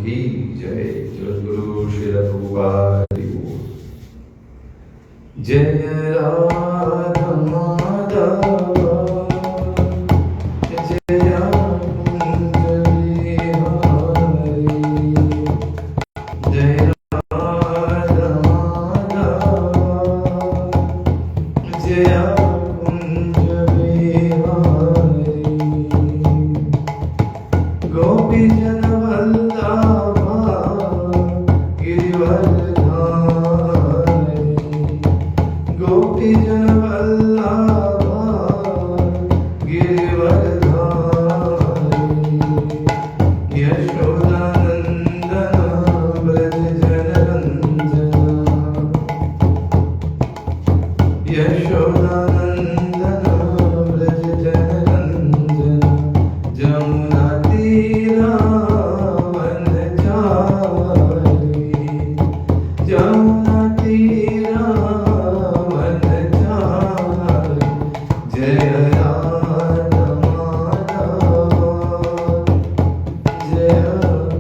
की जय। जगद्गुरु श्री प्रभुपाद की जय। राधा माधव जय कुंज बिहारी। जय राधा माधव जय कुंज बिहारी। गोपी जन वल्लभा गिरिवर गोपी जन वल्लभा गिरिवरधारी। यशोदानंदन व्रज जनरंजना। यशोदानंदन व्रज जनरंजना। जमुना तीरा वनचारी। जमुना तीरा जय राधा माधव जय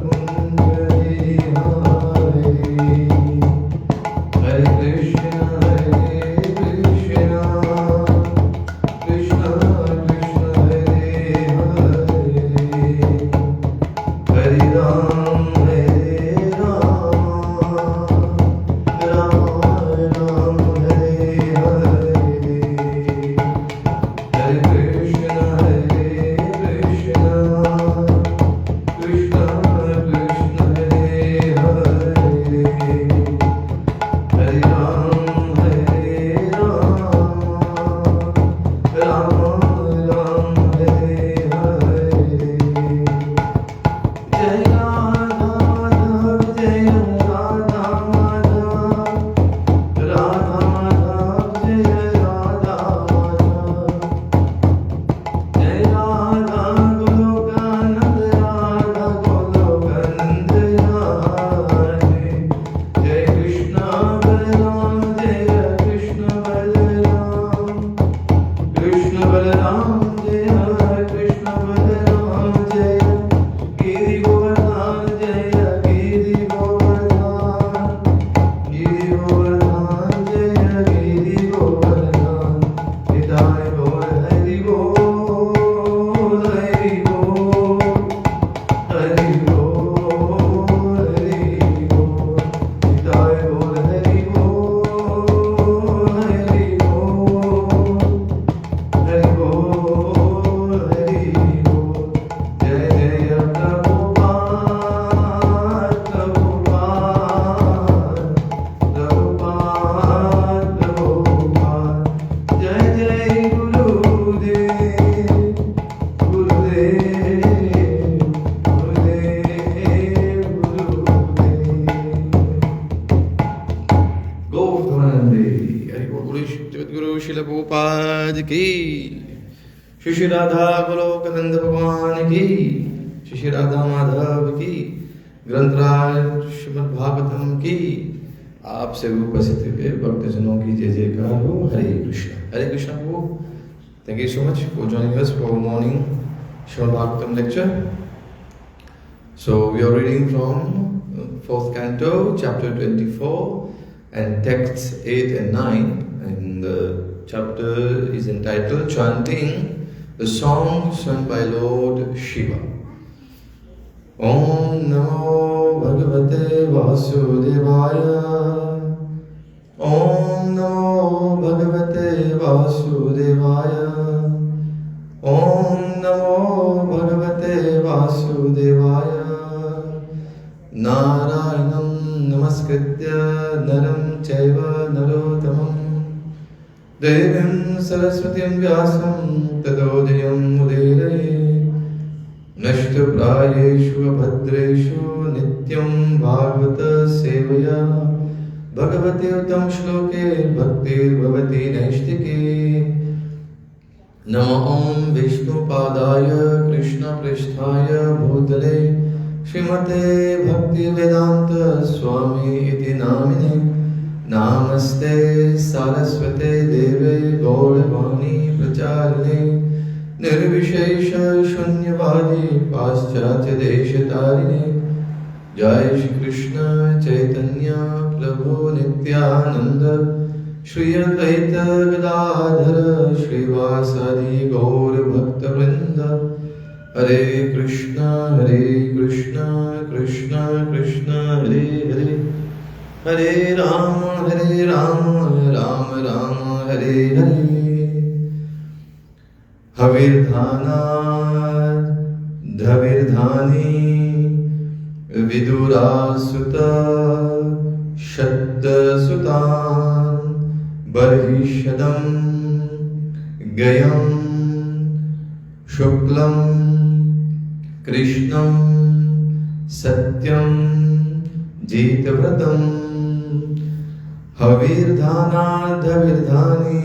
कुंज बिहारी। हरे कृष्ण कृष्ण कृष्ण हरे हरे। हरे राम राम राम हरे Hare. Hare Krishna Krishna Krishna Hare Hare। Hare Ram Ram Ram Hare Hare। Jai Radha Madhav Jai Radha Madhav Radha Madhav Jai Radha Madhav। जय राधा गोलोकानंद राधा गोलोकानंद राधे। जय कृष्ण बलराम जय कृष्ण बलराम। कृष्ण बलराम जय कृष्ण बलराम। जय गिरि गोवर्धन जय गिरि गोवर्धन। गिरि गोवर्धन जय गिरि गोवर्धन। निताय गौर हरि बोल हरि बोल हरि बोल हरि बोल। निताय गौर हरि बोल हरि बोल हरि बोल हरि बोल। जय जय प्रभुपाद प्रभुपाद प्रभुपाद प्रभुपाद। जय जय गुरुदेव गुरुदेव गुरुदेव गुरुदेव। गोवर्धनंदे हरि बोल। जगद्गुरु श्रील प्रभुपाद की। श्री श्री राधा गोलोकानंद भगवान की। श्री श्री राधा माधव की। ग्रंथराज श्रीमद् भागवतम की। आपसे उपस्थित हुए भक्तजनों की जय जयकार हो। हरे कृष्ण प्रभु। Thank you so much for joining us for our morning Srimad Bhagavatam lecture. So we are reading from fourth canto, chapter 24, and texts 8 and 9. And the chapter is entitled Chanting the Song Sung by Lord Shiva. Om Namo Bhagavate Vasudevaya. Om Namo Bhagavate Vasudevaya. Om Namo Bhagavate Vasudevaya. Narayanam Namaskritya Naram Chaiva Narottamam Devim Saraswatim Vyasam Tato Jayam Mudiraye। Nashtu Prayeshu Bhadreshu Nityam Bhagavata Sevaya। भगवते उत्तम श्लोके भक्तिर भवति नैष्टिके। नमो ओम विष्णुपादाय कृष्णपृष्ठाय भूतले श्रीमते भक्तिवेदांत स्वामी इति नामिने। नामस्ते सारस्वते देवे गौरवाणी प्रचारिणे। निर्विशेष शून्यवादी पाश्चात्य देशतारिणे। Jai Shri Krishna Chaitanya Prabhu Nityananda Shri Advaita Gadadhara Shri Vasadi Gaur Bhakta Vrinda Hare Krishna Krishna Krishna Hare Hare Hare Rama Rama Rama Hare Hare Havirdhanat Dhavirdhani Vidurasuta Shaddasutan Barhishadam Gayam Shuklam Krishnam Satyam Jitavratam Havirdhanat Dhavirdhani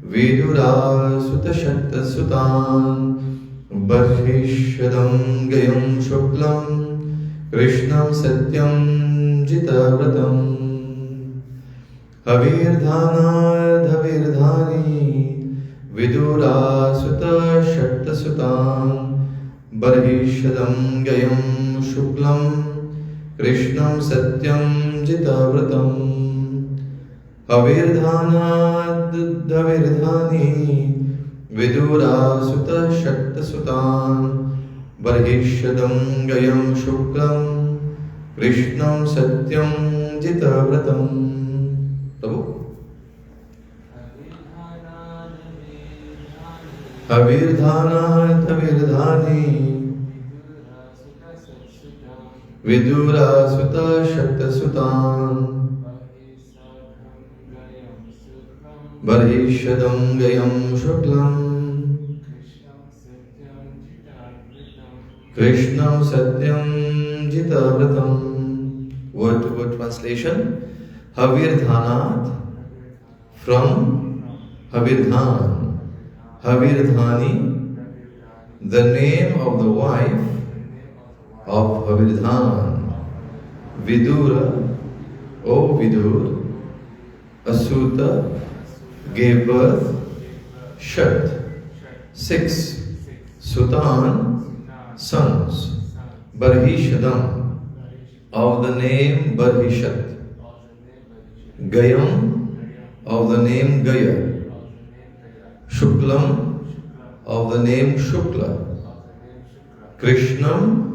Vidurasuta Shaddasutan Barhishadam Gayam Shuklam Krishnam Satyam Jitavratam Havirdhanat Dhavirdhani Vidurasuta Shaddasutan Barhishadam Gayam Shuklam Krishnam Satyam Jitavratam Havirdhanat Dhavirdhani Vidurasuta Shaddasutan Barhishadam Gayam Shuklam Krishnam Satyam Jitavratam. Prabhu. Havirdhanat Dhavirdhani Vidurasuta Shaddasutan Barhishadam Gayam Shuklam Krishnam Satyam Jitavratam. Word to word translation. Havirdhanat from Havirdhan. Havirdhani, the name of the wife of Havirdhan. Vidura, O Vidur, Asuta gave birth, Shat, 6, Sutan, sons, Barhishadam, of the name Barhishat, Gayam, of the name Gaya, Shuklam, of the name Shukla, Krishnam,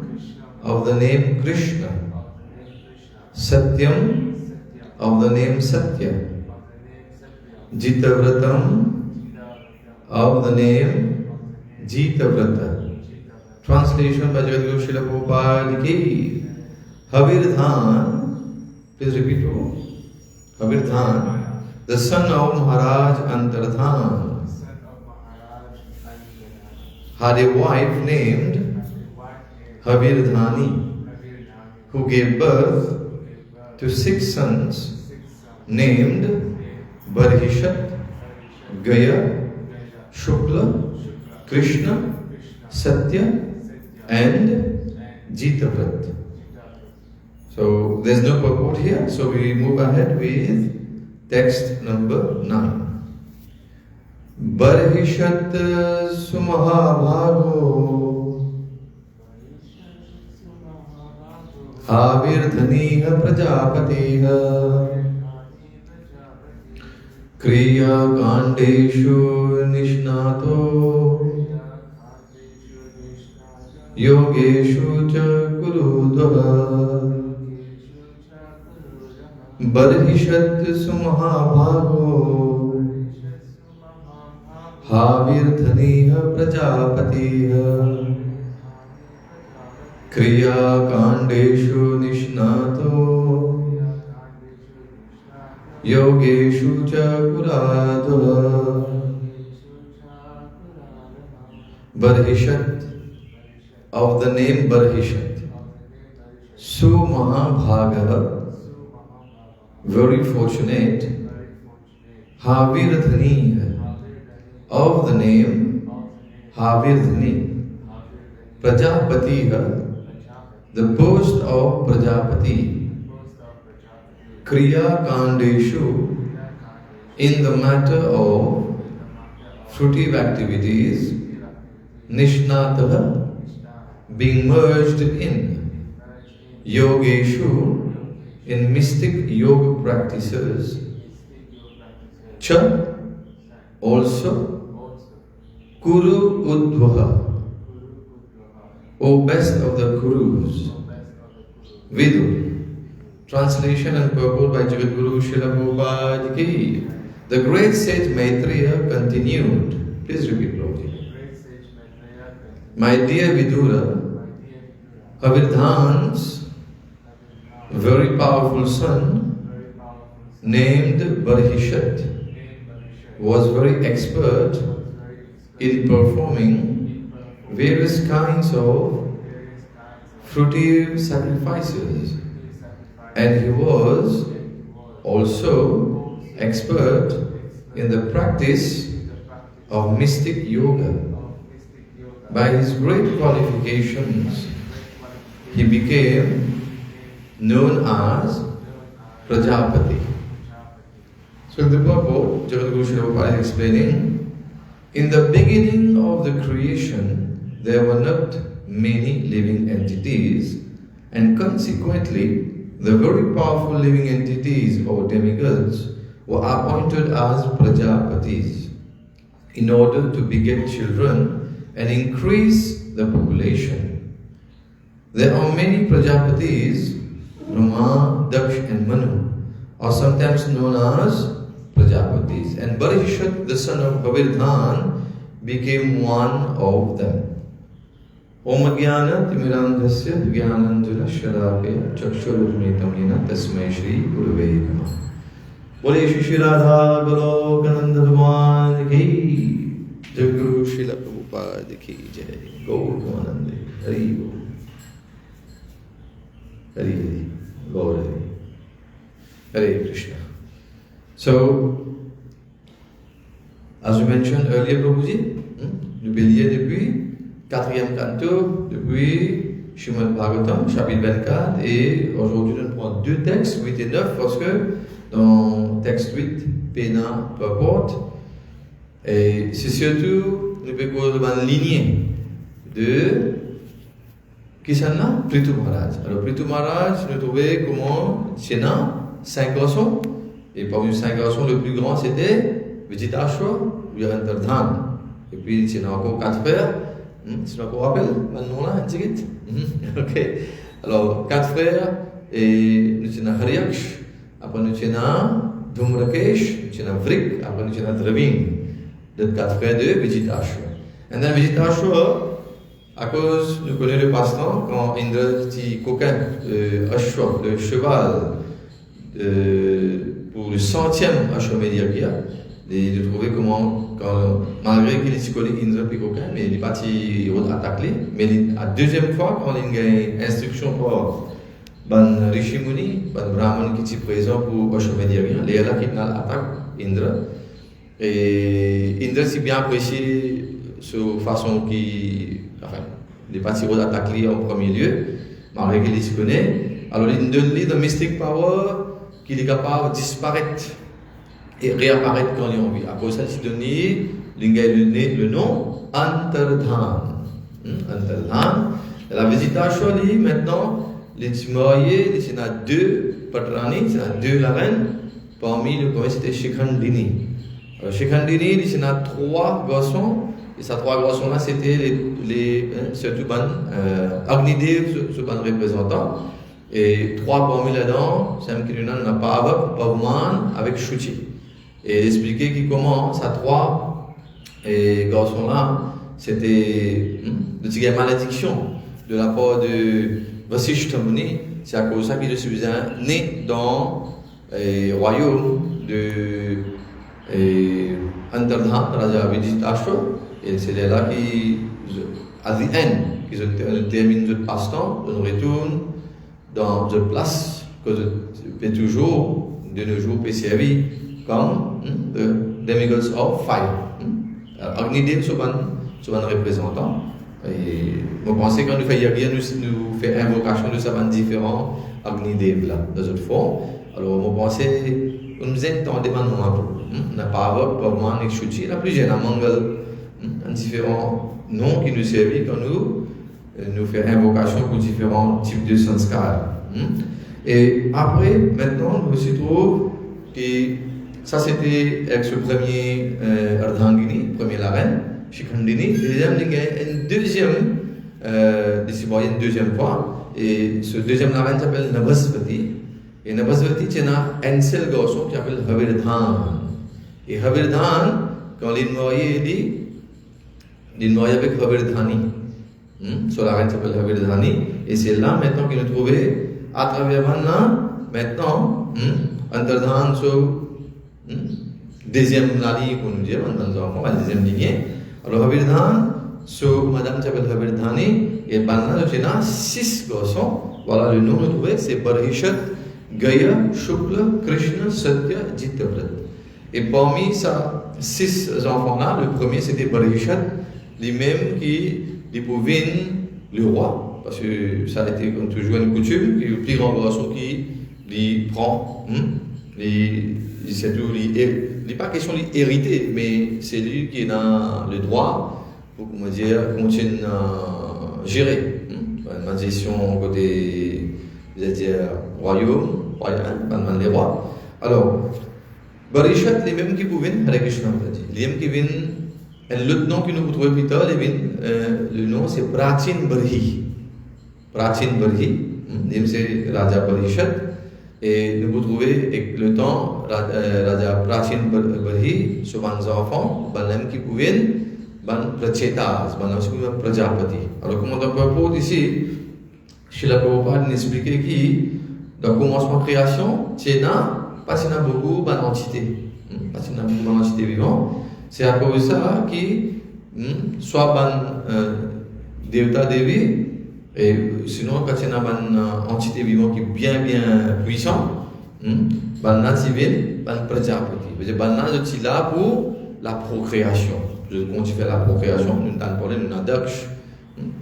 of the name Krishna, Satyam, of the name Satya, Jitavratam, of the name Jitavrata. Translation by Jagadguru Srila Prabhupada ki. Havirdhan, please repeat Prabhu. Havirdhan, the son of Maharaj Antardhan, had a wife named Havirdhani, who gave birth to 6 sons named Barhishat, Gaya, Shukla, Krishna, Satya and Jitavrat. So there's no purport here, so we move ahead with text number 9. Barhishat Sumahabhago Havirdhaniha Prajapatiha Kriya Kandeshu Nishnato Yogeshu Cha Kurudvaha Barhishat Sumahabhago Havirdhaniha Prajapatiha Kriya Kandeshu Nishnato Yogeshu Cha Kuradvaha Barhishat, of the name Barhishat, Sumahabhaga, very fortunate, Havirdhani, of the name Havirdhani, Prajapatiha, the post of Prajapati, Kriya Kandeshu, in the matter of fruitive activities, Nishnataha, being merged in, yogeshu, in mystic yoga practices, cha, also, Kuru Udvaha, O best of the Kurus, Vidu. Translation and purport by Jagadguru Srila Prabhupada Ki. The great sage Maitreya continued. Please repeat, Prabhuji. My dear Vidura, Havidhan's very powerful son, named Barhishat, was very expert in performing various kinds of fruitive sacrifices, and he was also expert in the practice of mystic yoga. By his great qualifications, he became known as Prajapati. So the purport, Jagadguru Srila Prabhupada is explaining, in the beginning of the creation, there were not many living entities, and consequently, the very powerful living entities or demigods were appointed as Prajapatis in order to beget children and increase the population. There are many Prajapatis, Brahma, Daksh and Manu, are sometimes known as Prajapatis, and Barhishat, the son of Havirdhan, became one of them. Om Jnana Timirandhasya Jnananjana Shalakaya Chakshururmitam Yena Tasmai Shri Gurave Namah. Bole Shri Radha Golokananda Bhagwan Ki, Jagadguru Srila Prabhupada Ki Jai, Gaur Gaunande, Hari Gaur, Hari Hari, Gaur Hari, Hare Krishna. So, as we mentioned earlier, Prabhuji, le bélier depuis 4e canto, depuis Srimad Bhagavatam, chapitre 24, et aujourd'hui nous prenons deux textes, 8 et 9, parce que dans texte 8, Pena purport, et c'est surtout, nous pouvons une lignée de qui c'est là? Prithu Maharaj. Alors Prithu Maharaj, nous trouvons comment c'est là 5 garçons, et parmi les 5 garçons, le plus grand c'était Vijitashrva ou Yarantardhan. Et puis il y a encore 4 frères. Tu te rappelles maintenant là, un petit peu? Ok. Alors 4 frères, et nous avons Haryaksh, après nous avons Dhumrakesh, nous avons Vrik, après nous avons Dravin. Les 4 frères de Vijitashrva. Et dans Vijitashrva, à cause, nous connaissons le passe-temps, quand Indra dit coquin, Ashwa, le cheval, pour le 100e Ashwamedh Yagya, et de trouver comment, malgré qu'il est connu Indra puis coquin, mais il est parti attaquer, mais la deuxième fois, quand il a une instruction pour ban Rishi Muni, ban Brahman qui est présent pour Ashwamedh Yagya, il est là qui attaque Indra. Et Indra s'est bien apprécié sur façon qui, enfin, il est parti attaquer en premier lieu, malgré qu'il se connaît. Alors il donne lui de mystic power qu'il est capable de disparaître et réapparaître quand il a envie. À cause de ça, il donne le nom Antardhan. Antardhan. La visitation, maintenant, les mariés, il y en a 2 patrani, il y en a 2 la reine. Parmi le premier, c'était Shikhandini. Alors, Shikhandini, il y en a 3 garçons. Et ces 3 garçons-là, c'était surtout Agnidev, ce ban représentant. Et 3 parmi là-dedans, c'est un qui n'a pas Pavman avec Shuchi. Et expliquer qu'il commence à 3 garçons-là, c'était une malédiction de la part de Vasishta Muni. C'est à cause de ça qu'il est né dans le royaume de Antardhan, Raja Vijitashrva. Et c'est là qu'à the end, qu'ils ont terminé notre passe-temps, on retourne dans une place que je peux toujours, de nos jours, servir comme the demigods of fire. Agnidev, c'est un représentant. Et je pense que quand nous faisons Yagya, nous faisons invocation de ça différents Agnidev là, dans notre forme. Alors, je pense que nous entendons maintenant, on n'a pas avec Bhagwan et Shuchi, la plus jeune, Mangal, différents noms qui nous servent quand nous nous faire invocation pour différents types de sanskars. Et après, maintenant, nous se trouve que ça c'était avec ce premier Ardhangini, premier Laren, Shikhandini. Deuxième, il y a une deuxième fois. Et ce deuxième Laren s'appelle Nabhasvati. Et Nabhasvati, c'est un seul garçon qui s'appelle Havirdhan. Et Havirdhan, quand il est marié, il est marié avec Havirdhani. Sur la reine s'appelle Havirdhani. Et c'est là maintenant qu'il nous trouvait à travers maintenant, Antardhan, deuxième lignée, pour nous dire, dans nos enfants, la deuxième lignée. Alors Havirdhan, madame s'appelle Havirdhani, et maintenant, j'ai 6 garçons. Voilà le nom que nous trouvons, c'est Barhishat, Gaya, Shukla, Krishna, Satya, Jitavrat. Et parmi ces 6 enfants-là, le premier c'était Barhishat, lui-même qui pouvait le roi, parce que ça a été comme toujours une coutume, que le plus grand garçon qui lui prend, c'est tout, il n'est pas question d'hériter, mais c'est lui qui a le droit pour continuer à gérer. Une gestion côté, royaume, les rois. Alors, Barishat, les mêmes qui pouvaient, Hare Krishna, les mêmes qui viennent, l'autre nom que nous trouvons plus tard, le nom c'est Prachin Barhi. Prachin Barhi, c'est Raja Barishat. Et nous trouvons avec le temps, Raja Prachin Barhi, sur les enfants, les mêmes qui pouvaient, les Prachetas, les Prajapati. Alors, comment on peut dire ici, Srila Prabhupada nous expliquait que, dans le commencement de création, c'est pas si beaucoup d'entités. Pas si beaucoup d'entités vivantes. C'est à cause de ça que soit Devta Devi, et sinon quand il y a une entité vivante qui est bien puissante, Banna civil, Banna Prajapati. Banna est là pour la procréation. Quand tu fais la procréation, nous avons parlé, nous avons Daksh,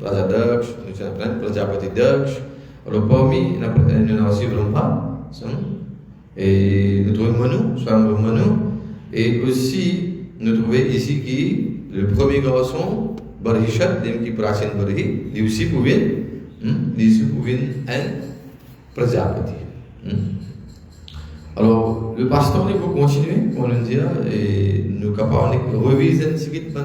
Raja Daksh, nous avons Prajapati Daksh. Alors parmi, nous avons aussi Brahma, et nous trouvons Manu, Swami Manu, et aussi nous trouvons ici que le premier garçon, Barhishat, qui est Prachin Barhi, lui aussi pouvait un Prajapati. Alors, le pasteur, il faut continuer, on nous dire, et nous capables de reviser un petit peu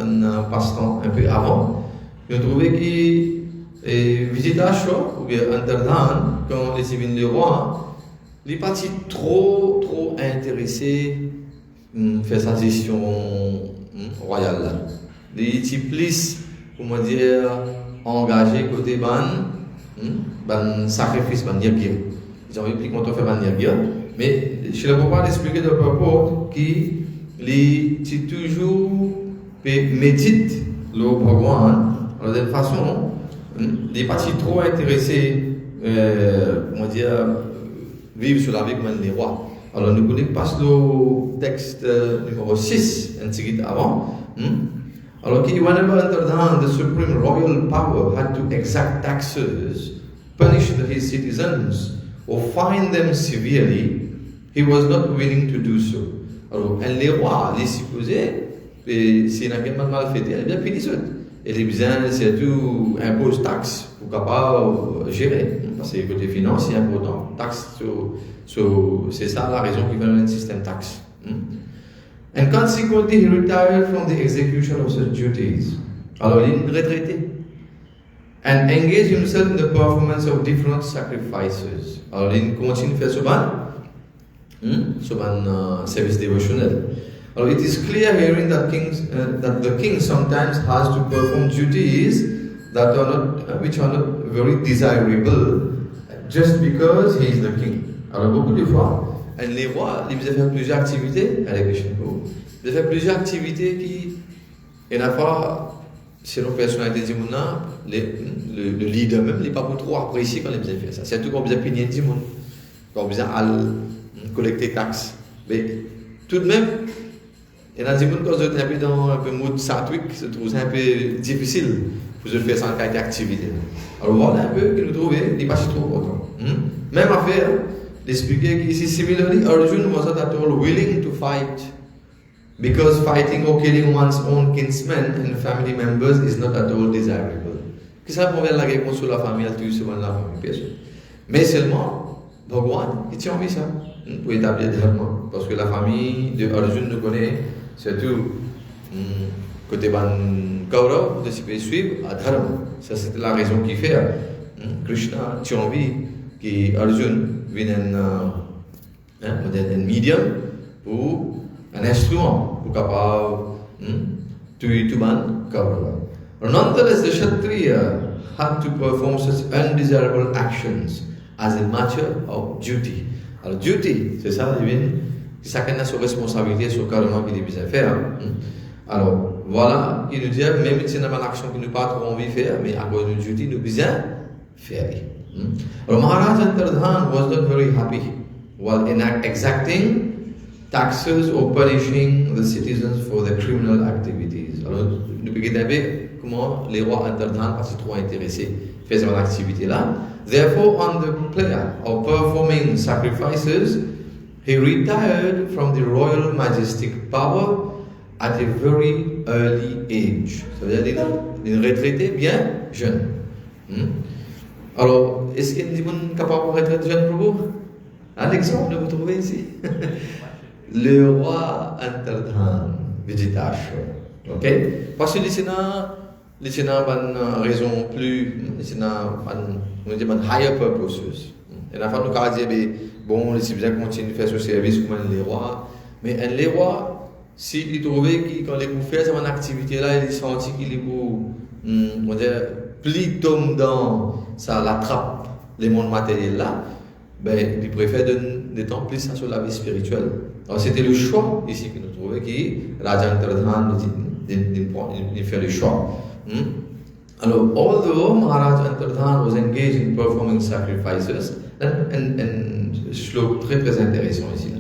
un passe-temps un peu avant. Nous trouvons que Visitation, ou bien Antardhan, quand les civils du roi, il est parti trop intéressé faire sa gestion royale là. Il est plus, comment dire, engagé côté ban sacrifice, ban yagya. Ils ont plus content faire ban yagya. Mais je ne peux pas expliquer de propos qu'il est toujours médite le Bhagwan. Alors de toute façon, il est parti trop intéressé, comment dire, vivre sur la vie comme les rois. Alors nous passons au texte numéro 6, un petit peu avant. Alors, whenever Antardhan, the supreme royal power, had to exact taxes, punish his citizens, or fine them severely, he was not willing to do so. Alors, les rois, les supposés, si on a quelqu'un mal fait, elle est bien finie. Et les besoins, c'est tout, impose taxe pour capable gérer. Parce que côté finance, c'est important. Taxe, c'est ça la raison qui fait un système taxe. And consequently, he retired from the execution of such duties. Alors, il est retraité. And engaged himself in the performance of different sacrifices. Alors, il continue à faire ce service dévotionnel. Alors, it is clear hearing that the king sometimes has to perform duties that are not, which are not very desirable, just because he is the king. Alors, beaucoup de fois, les rois, ils faisaient faire plusieurs activités avec les chevaux. Ils faisaient plusieurs activités qui, et la fois, selon la personnalité du monde, le leader même, il n'est pas pour trop apprécié quand il faisait faire ça. C'est tout quand vous avez pigné du monde, quand vous avez collecter taxes. Mais tout de même, il y a des gens qui sont un peu dans un peu mode satwick, se trouvent un peu difficile pour faire ça en qualité d'activité. Alors voilà un peu que nous trouvons, il n'est pas si trop autant. Même affaire, d'expliquer qu'ici, similarly, Arjuna was not at all willing to fight, because fighting or killing one's own kinsmen and family members is not at all desirable. Qui ça pour la guerre contre la famille, tout souvent la famille, bien sûr. Mais seulement, Bhagwan, il tient envie ça, pour établir le dharma. Parce que la famille de Arjuna nous connaît, surtout, côté ban Kaurav, de se suivre à dharma. Ça, c'était la raison qui fait, Krishna tient envie qu'Arjuna vienne un médium pour un instrument, pour capable tout ban Kaurava. Nonetheless, the Kshatriya had to perform such undesirable actions as a matter of duty. Alors, duty, c'est ça, chacun a sa responsabilité, son karma qu'il est besoin de faire. Alors, voilà, il nous dit, même si on a une action qui nous pas trop envie de faire, mais à cause de duty, nous besoin de faire. Alors, Maharaj Antardhan was not very happy while exacting taxes or punishing the citizens for their criminal activities. Alors, nous pouvons regarder comment les rois Antardhan parce qu'ils sont trop intéressés faisaient cette activité-là. Therefore, on the pleasure of performing sacrifices, he retired from the royal majestic power at a very early age. Ça veut dire qu'il est retraité bien jeune. Alors, est-ce qu'il y a des gens capables de retraiter jeune pour vous? Un exemple, vous trouvez ici. Le roi Antardhan, Vijitashrama. Ok? Parce que les sénats ont raison plus, les sénats ont higher purposes. Et la fois, nous avons dit, bon, les civils continuent de faire ce service comme les rois. Mais les rois, s'ils trouvaient que quand ils pouvaient faire cette activité-là, ils sentaient qu'ils étaient plus tombés dans ça, la trappe, les mondes matériels là, ben, ils préfèrent donner des temps plus sur la vie spirituelle. Alors, c'était le choix ici que nous trouvons, qui Raja Antardhan il fait le choix. Alors, although Maharaj Antardhan was engaged in performing sacrifices, and shlok très très intéressant ici.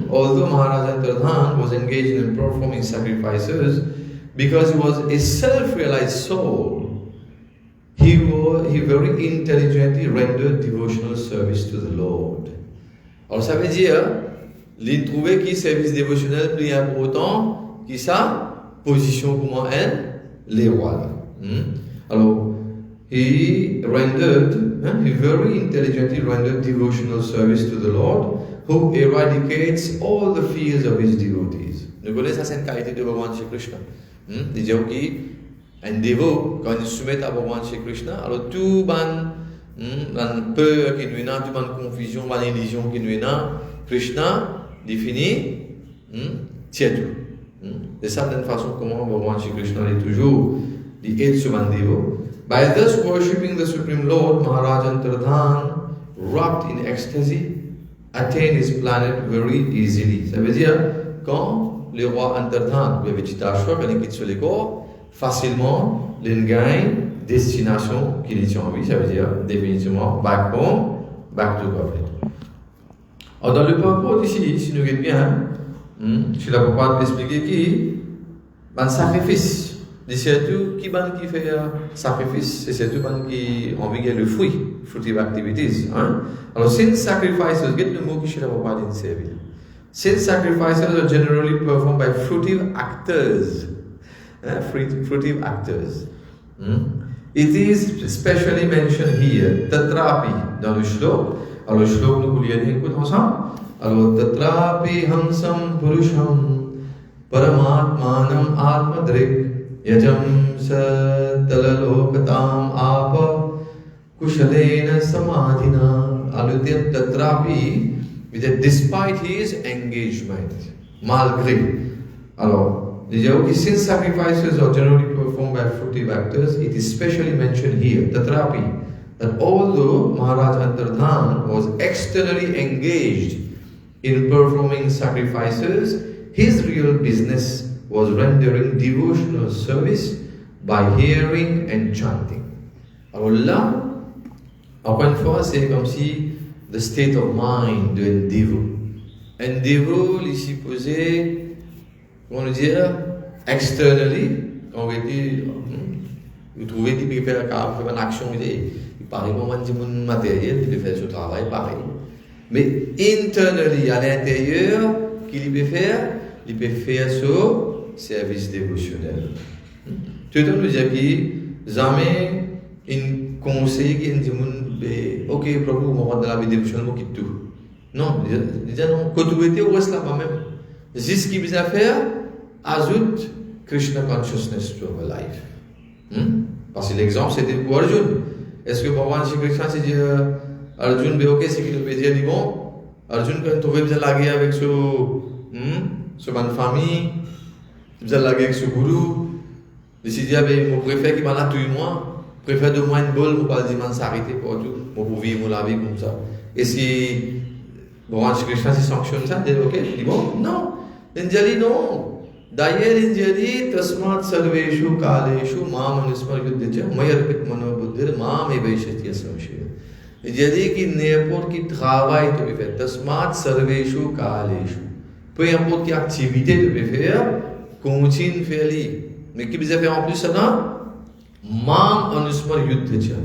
Although Maharaj Antardhan was engaged in performing sacrifices, because he was a self-realized soul, he very intelligently rendered devotional service to the Lord. Alors ça veut dire, il trouvait que le service dévotionnel plus important que sa position comme les rois. Alors, he very intelligently rendered devotional service to the Lord, who eradicates all the fears of his devotees. Nous connaissons cette qualité de Bhagavan Shri Krishna. Disons qu'un dévot, quand il se soumet à Bhagavan Shri Krishna, alors tout ban peur qui nous a, tout ban confusion, ban illusion qui nous a, Krishna définit, tient tout. De certaine façon, comment Bhagavan Shri Krishna est toujours the eighth Subandevo. By thus worshipping the Supreme Lord, Maharaj Antardhan, wrapped in ecstasy, attained his planet very easily. Ça veut dire, quand le roi Antardhan, le Vijitashrama, quand il quitte sur les corps, facilement, il gagne destination qu'il est en vie. Ça veut dire, définitivement, back home, back to Godhead. Alors, dans le purport ici, si nous regardons bien, je la Prabhupada expliquer qui, un sacrifice. C'est surtout qui fait sacrifice, c'est surtout qui envie le fruit, fruitive activities. Alors, since sacrifices, get le mot que je n'avais pas dit servir. Since sacrifices are generally performed by fruitive actors, fruitive actors, it is specially mentioned here, tatrapi, dans le shlok. Alors, le shlok, nous voulions écouter ensemble. Alors, tatrapi hamsam purusham paramatmanam atmadrik yajam sadalalokatam apa kushalena samadhina. Alors, tatrapi, despite his engagement, malgré. Alors, since sacrifices are generally performed by fruitive actors, it is specially mentioned here, tatrapi, that although Maharaj Antardhan was externally engaged in performing sacrifices, his real business was rendering devotional service by hearing and chanting. Alors là, encore une fois, c'est comme si the state of mind d'un dévot. Un dévot, il est supposé, comment dire, externally, quand vous trouvez qu'il peut faire une action, il paraît moment de matériel, il peut faire ce travail pareil. Mais internally, à l'intérieur, qu'il peut faire ce service dévotionnel. Tout le monde nous dit que jamais in conseil qui dit ok Prabhu on va dans la vie dévotionnelle moi quitte tout non il dit non quand tu étais au reste là-bas même c'est ce qui vous a fait ajoute Krishna consciousness to our life parce que l'exemple c'était pour Arjun est-ce que Bhagavan Shri Krishna s'est dit Arjun mais ok c'est qu'il veut dire dit bon Arjun quand tu veux laguer avec ce bonne famille tu veux laguer avec ce gourou il s'est dit mon préfet qui m'a là tout moi préfère de moi une bolle pour pas dire s'arrêter pour tout pour vivre la vie comme ça et si Bhagavan Shri Krishna sanctionne ça il dit ok il dit bon non il dit non d'ailleurs il dit tasmat sarveshu kaleshu mam anusmargyudya mayarpit manobuddhir mam evaishati asamshaya il dit que n'importe qui travail tu peux faire tasmat sarveshu kaleshu peu importe quelle activité tu peux faire continue faire mais qui besoin faire en plus ça Mam anusmar yuddhacha.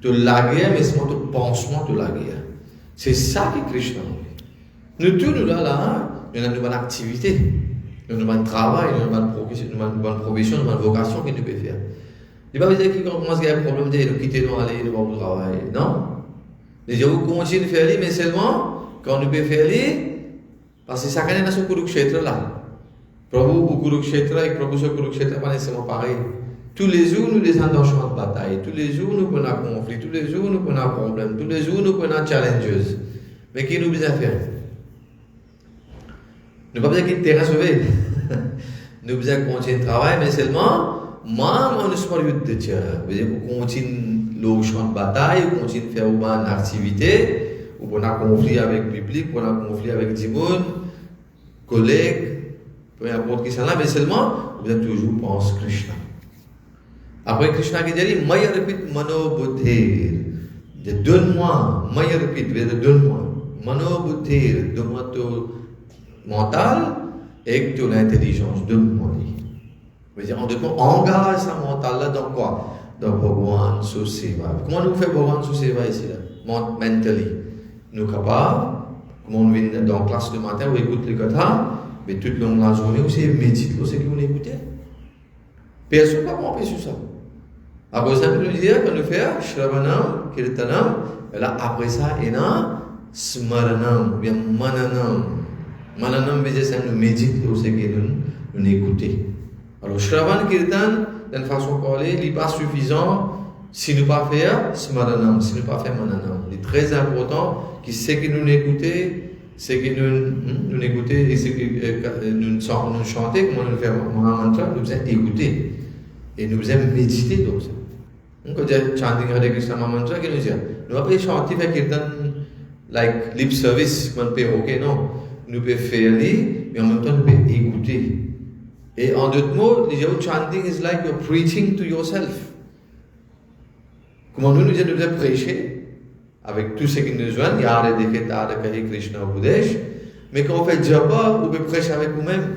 Tu laguer, mais c'est ton pensement de laguer. C'est ça que Krishna veut. Nous tous, nous là, nous avons une bonne activité, nous avons un bon travail, nous avons une bonne profession, nous avons une vocation que nous pouvons faire. Il ne va pas dire qu'il commence à avoir un problème de nous quitter, nous aller, nous allons travailler. Non. Les gens continuent de faire, mais seulement quand nous pouvons faire, parce que chacun est dans son Kurukshetra là. Prabhu au Kurukshetra et Prabhu sur Kurukshetra, pas nécessairement pareil. Tous les jours, nous des dans champ de bataille. Tous les jours, nous prenons un conflit. Tous les jours, nous prenons un problème. Tous les jours, nous prenons un challenges. Mais qui nous besoin faire? Nous ne pas besoin quitter terrain sauvé. Nous besoin continuer le travail, mais seulement, moi, on ne se parle de Dieu. Vous continuez le champ de bataille, vous continuez de faire une activité, vous prenez un conflit avec le public, vous prenez un conflit avec des gens, collègues, peu importe qui sont là, mais seulement, vous êtes toujours pense Krishna. Après Krishna qui dit Maya répète Mano Buddhir. Donne-moi, Maya répète, donne-moi. Mano Buddhir, donne-moi ton mental et ton intelligence. Donne-moi. En deux mots, engage sa mental là dans quoi? Dans Bhagavan Suseva. Comment nous fait Bhagavan Suseva ici là? Mentally. Nous capables, comme on vient dans la classe le matin, on écoute les katha, mais toute la journée, on s'est médité, on s'est écouté. Personne n'a pas compris sur ça. Après ça, nous disons, quand nous faisons Shravanam, Kirtanam, et là, après ça, il y a Smaranam, ou bien Mananam. Mananam veut dire que nous méditons, c'est que nous écoutons. Alors, Shravan, Kirtan, d'une façon parler, il n'est pas suffisant si nous ne pas faire Smaranam, si nous ne pas faire Mananam. Il est très important que ce que nous écoutons, c'est que nous écoutons et ce que nous chantons, comment nous faisons Mahamantra, nous devons écouter. Et nous devons méditer donc ça. Donc, quand on dit chanting Hare Krishna Mahamantra, qu'est-ce que nous disons? Nous ne pouvons pas chanter faire kirtan like lip service, on peut ok, non. Nous pouvons faire mais en même temps nous pouvons écouter. Et en d'autres mots, les gens chanting is like you're preaching to yourself. Comment nous disons nous devons prêcher avec tout ce qui nous joint, Yare Dekhet Hare Krishna Upadesh, mais quand on fait japa, on peut prêcher avec nous-mêmes.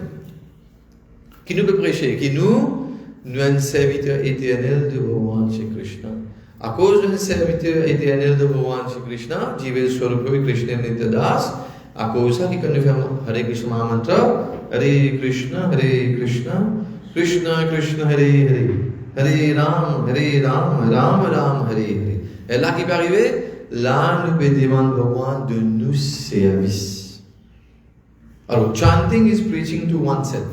Qui nous peut prêcher? Qui nous un serviteur éternel de Bhagavan Shri Krishna. À cause d'un serviteur éternel de Bhagavan Shri Krishna, Jivel Swarupa Krishna Nityadas, à cause de ça, quand nous faisons Hare Krishna Mahamantra, Hare Krishna, Krishna Krishna, Hare Hare, Hare Ram, Ram Ram, Hare Hare. Et là, qui peut arriver? Là, nous pouvons demander Bhagavan de nous servir. Alors, chanting is preaching to oneself.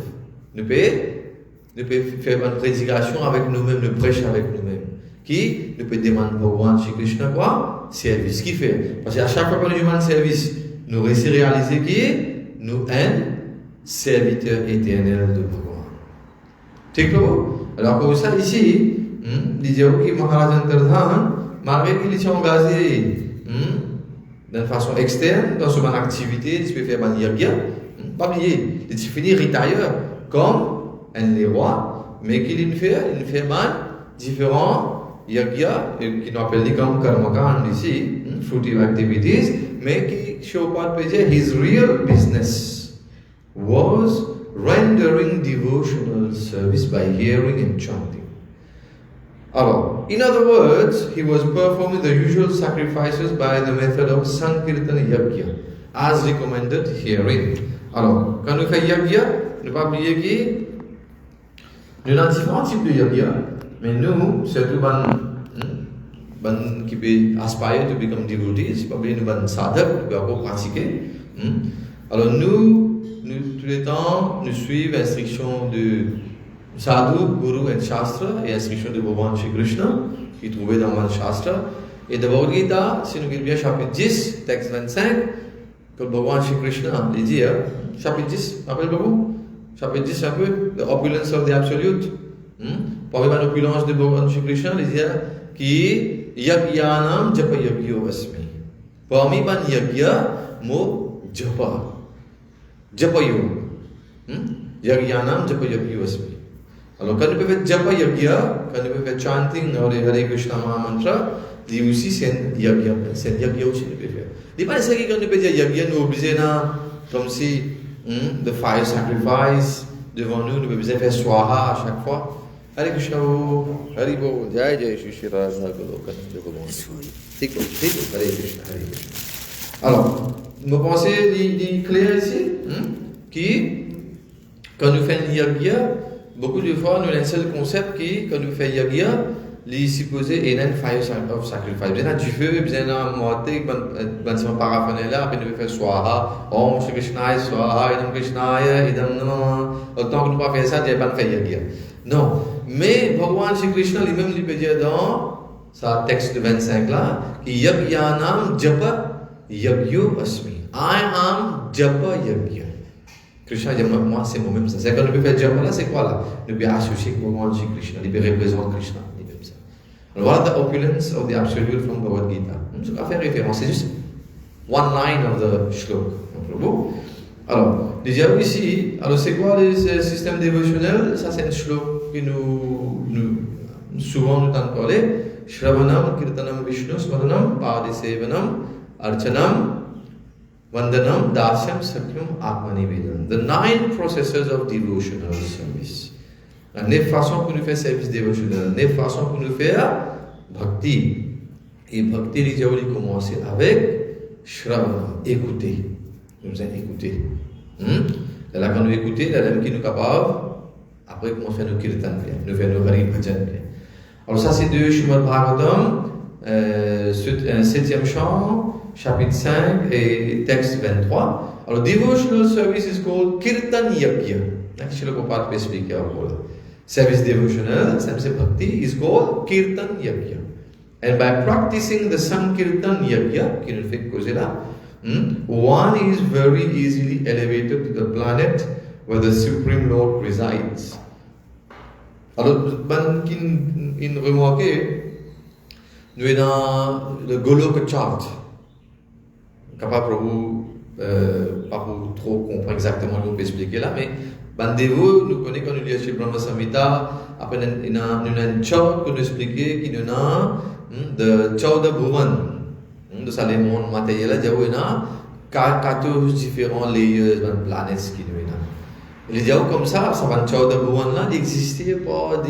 Nous pouvons faire une prédication avec nous-mêmes, nous prêcher avec nous-mêmes. Qui nous peut demander Bhagavan Shri Krishna quoi? Service. Qui fait? Parce qu'à chaque fois qu'on nous demande service, nous réussissons à réaliser qui nous un serviteur éternel de Bhagavan. C'est clair? Alors pour ça ici, disait que Maharaj Antardhan, malgré qu'il est engagé d'une façon externe, dans son activité, il peut faire un yagya, pas oublier, il finit retire comme un roi, mais qu'il fait différents yagya, qui nous appelle comme karmakand ici, fruitive activities, mais qui show pas his real business was rendering devotional service by hearing and chanting. Alors, in other words, he was performing the usual sacrifices by the method of Sankirtana Yagya, as recommended herein. Alors, quand nous faisons Yagya, ne pas oublier que nous avons différents types de Yagya, mais nous, c'est tout qui peut aspire to become devotees, probablement nous ban sadhak, nous peut encore pratiquer. Alors nous, tous les temps, nous suivons l'instruction de Sadhu, Guru et Shastra et l'instruction de Bhagavan Shri Krishna qui est trouvée dans le Shastra. Et de Bhagavad Gita, si nous regardons bien chapitre 10, texte 25, que Bhagavan Shri Krishna dit, chapitre 10, rappelez-vous? Chapitre 10, un peu, the opulence of the absolute. Parmi l'opulence de Bhagavan Shri Krishna, il dit qui yagyanam japa yagyo asmi. Parmi ban yagya, mo japa. Japayo. Yagyanam japa yagyo asmi. Alors quand nous pouvons faire japa yagya, quand nous pouvons faire chanting Hare Krishna Mahamantra, il aussi c'est un yagya aussi nous pouvons faire. Il n'est pas nécessaire que quand nous pouvons dire yagya, nous obligés comme si the fire sacrifice devant nous, nous pouvons faire swaha à chaque fois. Hare Krishna, Hare Bol, Jai Jai Shri Shri Radha Goloka Nanda. ठीक हो, Hare Krishna, Hare Krishna. Alors, nous pensons les clair ici, qui, quand nous faisons yagya, beaucoup de fois, nous avons un seul concept qui, quand nous faisons yagya, les supposés et un fire of sacrifice. Bien du feu, bien un moté, ben c'est un paraphernalia, puis nous faisons swaha, Om Shri Krishna swaha, Idam Krishna, Idam Nama. Autant que nous ne pas faire ça, il n'y a pas de faire yagya. Non, mais Bhagavan Shri Krishna lui-même lui peut dire dans sa texte de 25 là, qui yagyanam japa yagyo asmi. I am japa yagya. Krishna dit moi c'est moi-même ça. C'est quand nous peut faire japa là, c'est quoi là? Nous peut associer Bhagavan Shri Krishna, il peut représenter Krishna. Alors voilà the opulence of the absolute from Bhagavad Gita. Ce qu'on fait référence, c'est juste one line of the shlok. Alors, déjà ici, alors c'est quoi le système dévotionnel? Ça c'est un shlok que nous souvent nous entendons parler. Shravanam, Kirtanam, Vishnu, Smaranam, Padisevanam, Archanam, Vandanam, Dasyam, Sakyam, Atmanivedam. The 9 processes of devotional service. La 9 façons pour nous faire service dévotionnel, la 9 façons pour nous faire bhakti. Et bhakti, il a commencé avec Shravana, écouter. Nous allons écouter. Là, quand nous écoutons, là, qui nous est capable, après, comment faire nos kirtan, nous faire nos hari bhajan. Alors, ça, c'est de Srimad Bhagavatam, 7e chant, chapitre 5 et texte 23. Alors, devotional service is called Kirtan Yagya. Là, je ne peux pas expliquer encore. Service devotional, service bhakti, is called Kirtan Yagya. And by practicing the Sankirtan Yagya, qui nous fait causer là, one is very easily elevated to the planet where the Supreme Lord resides. Alors, ben, qui remarque, nous sommes dans le Goloka chart. Capable pour vous, pas pour trop comprendre exactement ce qu'on peut expliquer là, mais Bandez-vous, nous connaissons quand nous lisons chez Brahma Samhita, après nous avons un chart pour nous expliquer qui nous a de Chauda Bhuvan. De ça, les mondes matériels, il y a 14 différents layers de planètes qui nous ont. Il y a comme ça va Chauda Bhuvan là, il n'existait pas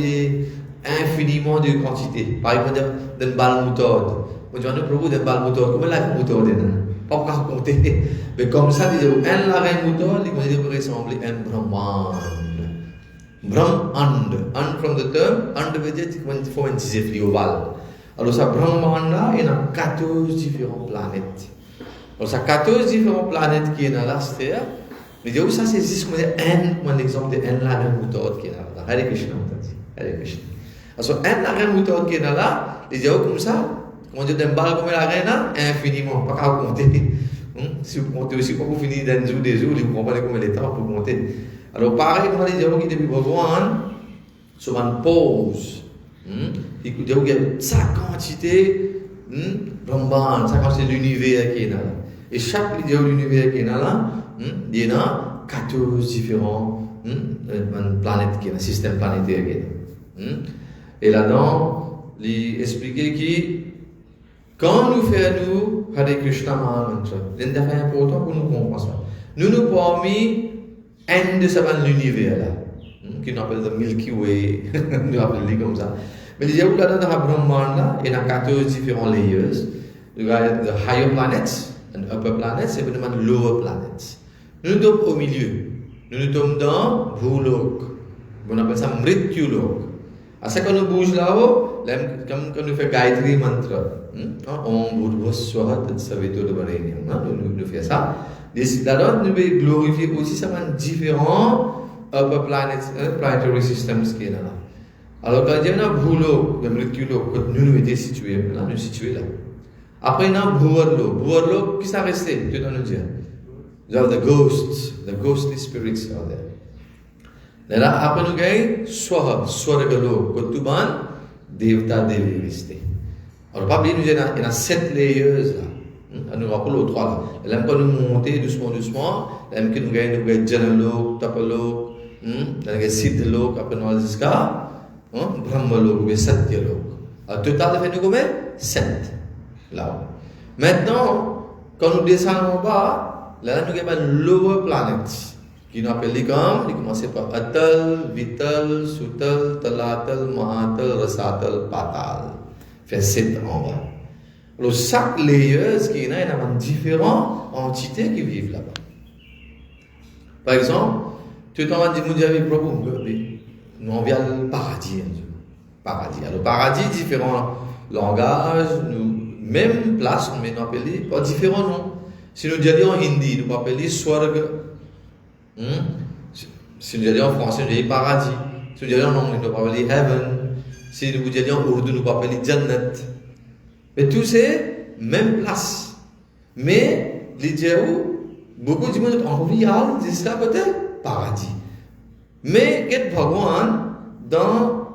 infiniment de quantités. Par exemple, d'une balle moutarde. On dit, nous prenons d'une balle moutarde. Comment la moutarde est là? Pas encore compter. Mais comme ça, un larrain moutarde, il va ressembler à un Brahman. Brahman. And from the term, and veut dire qu'il faut un petit ovale. Alors, ça, Brahman là, il y a 14 différentes planètes. Alors, ça, 14 différentes planètes qui sont dans la Terre. Mais où ça, c'est juste un exemple d'un larrain moutarde qui est là. Hare Krishna, Hare Krishna. Alors, un larrain moutarde qui est là, il y a comme ça. On dit d'un bal comme la reine, infiniment, pas qu'à compter. Si vous comptez aussi, quand vous finissez d'un jour, des jours, vous comprenez combien de temps pour compter. Alors, pareil, on a dit qui depuis Bhagavan, sur une pause. Il y a sa quantité, Brahman, sa quantité de l'univers qui est là. Et chaque vidéo de l'univers qui est là, il y a 14 différents planètes qui est là, système planétaire qui est là. Et là-dedans, il expliquait qui. Quand nous faisons Hare Krishna Mahamantra, c'est important pour nous comprendre ça. Nous nous parmi un de ces l'univers là, qui nous appelle le Milky Way, nous appelons comme ça. Mais il y a où là dans le Brahman il y a 14 différents layers. Il y a the higher planets and upper planets et évidemment lower planets. Nous sommes au milieu. Nous sommes dans Bhulok. On appelle ça Mrityulok. À ce qu'on nous bouge là-haut, comme quand nous faisons Gayatri Mantra, Om Bhurvah Swaha Tat Saviturvarenyam, nous faisons ça. Là-dedans, nous pouvons glorifier aussi ça va différents planetary systems qui est là. Alors quand il y a un boulot, le mritulok, quand nous étions situés, là nous situés là. Après il y a un Bhuvarlok, qui s'est resté, tu dois nous dire. The ghostly spirits are there. Là après nous gagnons Swargalok, quand tout ban, Devta Devi resté. Alors pas oublier nous il y a 7 layers là. Nous rappelons aux 3 là. Là quand nous montons doucement, là que nous gagnons Janalok, Tapalok, là nous Siddhalok, après nous allons jusqu'à Brahmalok ou Satyalok. Alors total fait nous combien 7 là. Maintenant quand nous descendons en bas, là nous avons une lower planet qui nous appelle comme, il commence par Atal, Vital, Sutal, Talatal, Mahatal, Rasatal, Patal. Fait 7 en bas. Alors chaque layers qui est là, il y a différentes entités qui vivent là-bas. Par exemple, tu t'en dis, nous avons Prabhu, nous on vient le paradis. Paradis. Alors paradis, différents langages, nous, même place, mais nous appelons pas différents noms. Si nous disons en hindi, nous appelons Swarga. Si nous disons en français, nous disons paradis. Si nous disons en anglais, nous appelons heaven. Si nous disons en ourdou, nous appelons jannat. Mais tout c'est même place. Mais les dieux, beaucoup de monde en réel jusqu'à peut-être paradis. Mais qu'est-ce Bhagwan dans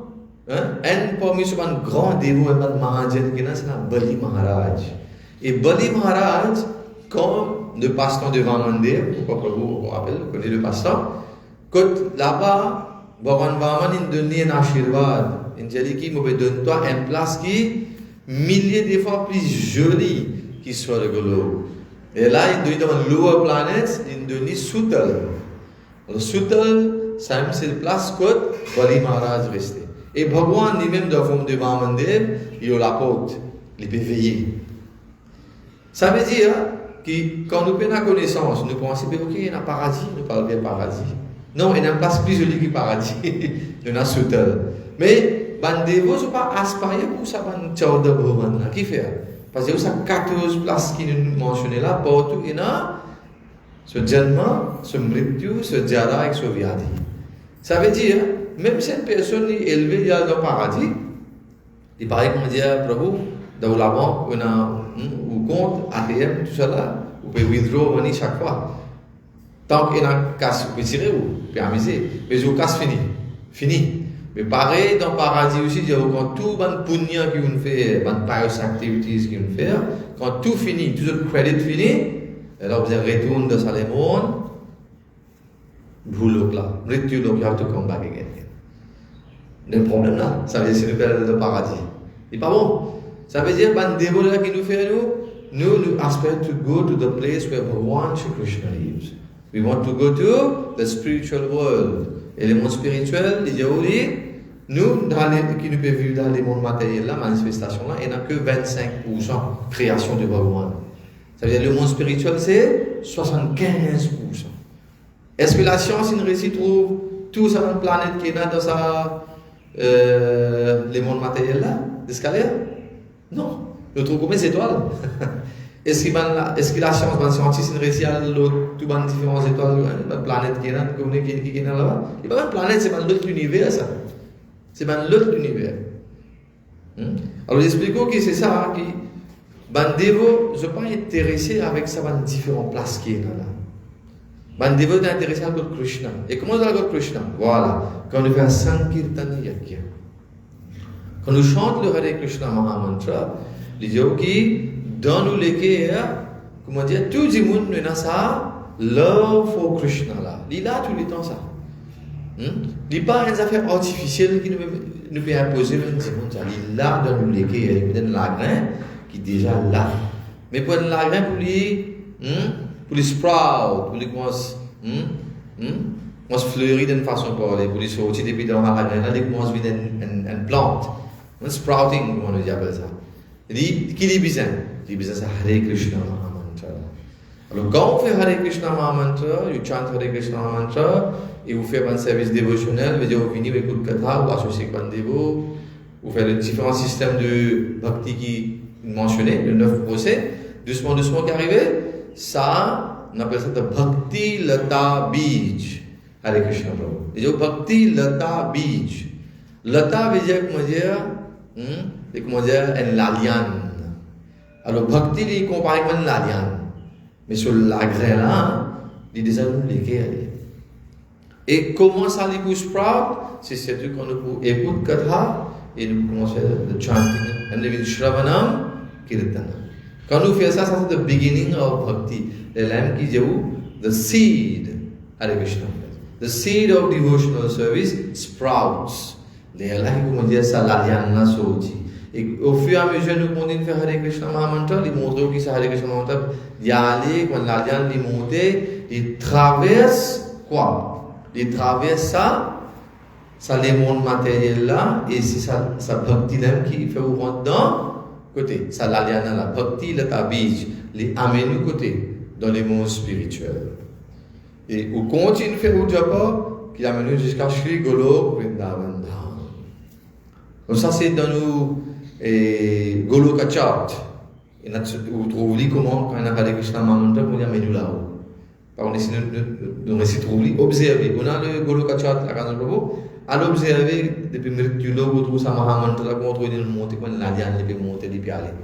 un parmi ce grand dévot et Mahajan qui c'est Bali Maharaj. Et Bali Maharaj quand le pasteur devant Mandir, pourquoi vous rappelez, vous connaissez le pasteur, quand là-bas Bhagwan Vaman il donne un ashirvad, il dit qu'il me donne toi une place qui milliers de fois plus jolie qui soit le globe. Et là, il doit dans le lower planet, il donne Sutal. Alors Sutal, c'est la place que Bali Maharaj restait. Et Bhagwan lui-même dans la forme de Vamandev, il a la porte, il peut veiller. Ça veut dire que quand nous prenons la connaissance, nous pensons que il y a un paradis, nous parlons bien paradis. Non, il y a une place plus jolie que paradis. Il y a Sutal. Mais Bandevo, ce n'est pas aspiré pour ça, Tchauda Bhuvan. Qui fait? Parce que il y a 14 places qui nous mentionnent là, partout, il y a ce Janma, ce Mrityu, ce Jara et ce Vyadhi. Ça veut dire, même si une personne est élevée dans le paradis, il paraît qu'on dit, Prabhu, dans la banque, on a un compte, ATM, tout ça là, vous pouvez withdraw money chaque fois. Tant qu'il y a un casse, vous pouvez tirer ou vous pouvez amuser. Mais le casse fini. Mais pareil, dans le paradis aussi, il y a quand tout le punya qui vont faire, les pious activities qui vont faire, quand tout finit, tout le crédit fini, alors vous retournez dans le monde, vous là, you have to come back again. Le problème là, ça veut dire que c'est le paradis. C'est pas bon. Ça veut dire que les dévots qui nous fait nous aspire to go to the place where Bhagavan Shri Krishna lives. We want to go to the spiritual world. Et le monde spirituel, il y a aussi, nous, qui nous peuvent vivre dans les mondes matériels, la manifestation là, il n'y a que 25% création de Bhagavan. Ça veut dire que le monde spirituel, c'est 75%. Est-ce que la science, il réussit trouve tout ça dans la planète qui est là dans les mondes matériels là, d'escalier? Non. Nous trouvons combien d'étoiles? Est-ce que la science, les scientifiques, réussit à toutes les différentes étoiles, la planète qui est là, qui est là-bas? Il n'y a pas une planète, c'est pas l'autre univers, ça. C'est pas l'autre univers. Alors, j'explique que c'est ça, que Bandevo, je ne suis pas intéressé avec ça, dans différentes places qui est là. Bandevo est intéressé à God Krishna. Et comment c'est à God Krishna? Voilà. Quand on fait un Sankirtana Yajna, quand on chante le Hare Krishna Mahamantra, les gens qui dans les comment dire, tout le monde a ça, love for Krishna là. Il est là tout le temps ça. Il n'est pas une affaire artificielle qui nous peut imposer le monde. Il est là dans les il y a un lagrin qui est déjà là. Mais pour un lagrin, pour les sprout, pour les commencer, fleurir d'une façon parler, pour les sortir depuis dans la lagrin, là, ils commencent à vivre une plante. Un sprouting, comment on appelle ça. Il dit, qui est bizarre? Il dit, c'est Hare Krishna Mahamantra. Alors, quand on fait Hare Krishna Mahamantra, vous chante Hare Krishna Mahamantra, et vous faites un service dévotionnel, vous venez avec une katha, ou associé avec un dévot, vous faites les différents systèmes de bhakti qui mentionnés, les 9 procès, doucement qui arrivait, ça, on appelle ça de bhakti lata bij. Hare Krishna Prabhu. Et donc bhakti lata bij. Lata veut dire, comment dire, la liane. Alors bhakti, il compare avec la liane. Mais sur la graine là, il dit ça nous les. Et comment ça les pousse proud? C'est surtout quand nous écoutons Katha et nous commençons le chanting and le Shravanam Kirtana. Quand nous faisons ça, c'est the beginning of Bhakti. Le lamp qui dit the seed, Hare Krishna. The seed of devotional service sprouts. Les Allah qui comment dire ça l'aliana soji. Et au fur et à mesure nous continuons de faire Hare Krishna Mahamantra, ils montrent que ça Hare Krishna Mahamantra, d'y aller, quand l'aliana est montée, il traverse quoi? Il traverse ça les mondes matériels là, et c'est ça bhakti là qui fait vous rentrer dans côté. Ça l'aliana la bhakti, le tabij, les amène côté dans les mondes spirituels. Et on continue de faire au japa qui amène jusqu'à Shri Golok Vrindavan. Donc ça c'est dans nos Goloka chart. Et vous trouvez comment quand on a Hare Krishna Mahamantra, on y amène là-haut. On essaie de trouver, observer. On a le Goloka chart là quand on à l'observer depuis Mrityu Lok, on trouve ça Mahamantra là, on trouve le monter quand la liane peut monter, il peut aller.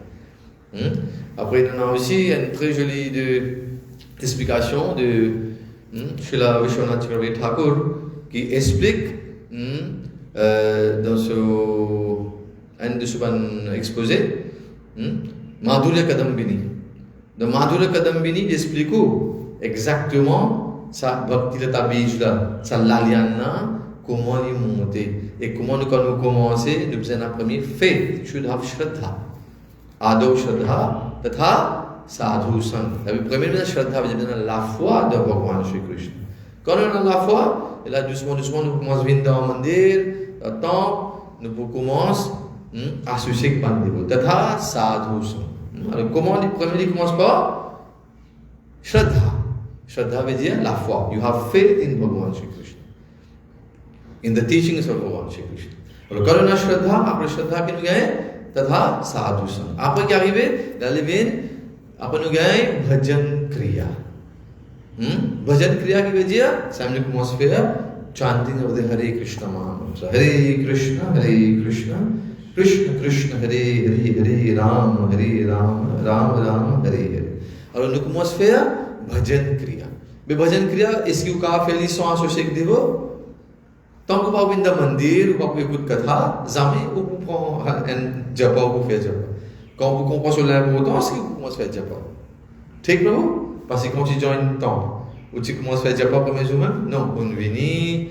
Après on a aussi une très jolie explication de Srila Vishwanath Chakravarti Thakur qui explique dans un de son exposé Madhurya Kadambini. Dans Madhurya Kadambini, il explique exactement ça bhakti lata bij là, ça l'aliana, comment il monter et comment nous quand nous commencer, nous besoin d'un premier faith, should have shraddha. Ado shraddha, tatha sadhu sang. La première chose shraddha veut dire la foi de Bhagavan Shri Krishna. Quand on a la foi, et là doucement nous commençons à venir dans le mandir, dans le temple, nous commençons à associer avec le niveau. Tatha sadhu sang. Alors comment les premiers commencent par shraddha. Shraddha veut dire la foi. You have faith in Bhagavan Shri Krishna. In the teachings of Bhagavan Shri Krishna. Alors quand on a shraddha, après shraddha qui nous gagne, tatha sadhu sang. Après qui arrive, la levine, après nous gagne bhajan kriya. Bhajan kriya qui veut dire, ça nous commence à faire chanting of the Hare Krishna Mahamantra. Hare Krishna, Krishna Krishna, Hare Hare, Hare Ram, Ram Ram, Hare Hare. Alors nous commençons à faire bhajan kriya. Mais bhajan kriya, est-ce que vous pouvez faire les sons associés avec des mots? Tant que vous ne pouvez pas mandir, vous ne pouvez pas écouter katha, jamais vous pouvez prendre un japa pour faire japa. Quand vous comprenez sur l'importance, est-ce que vous commencez à faire japa? Take no? Parce que quand tu joins le temps, ou tu commences à faire japa premier jour même, non, on vient,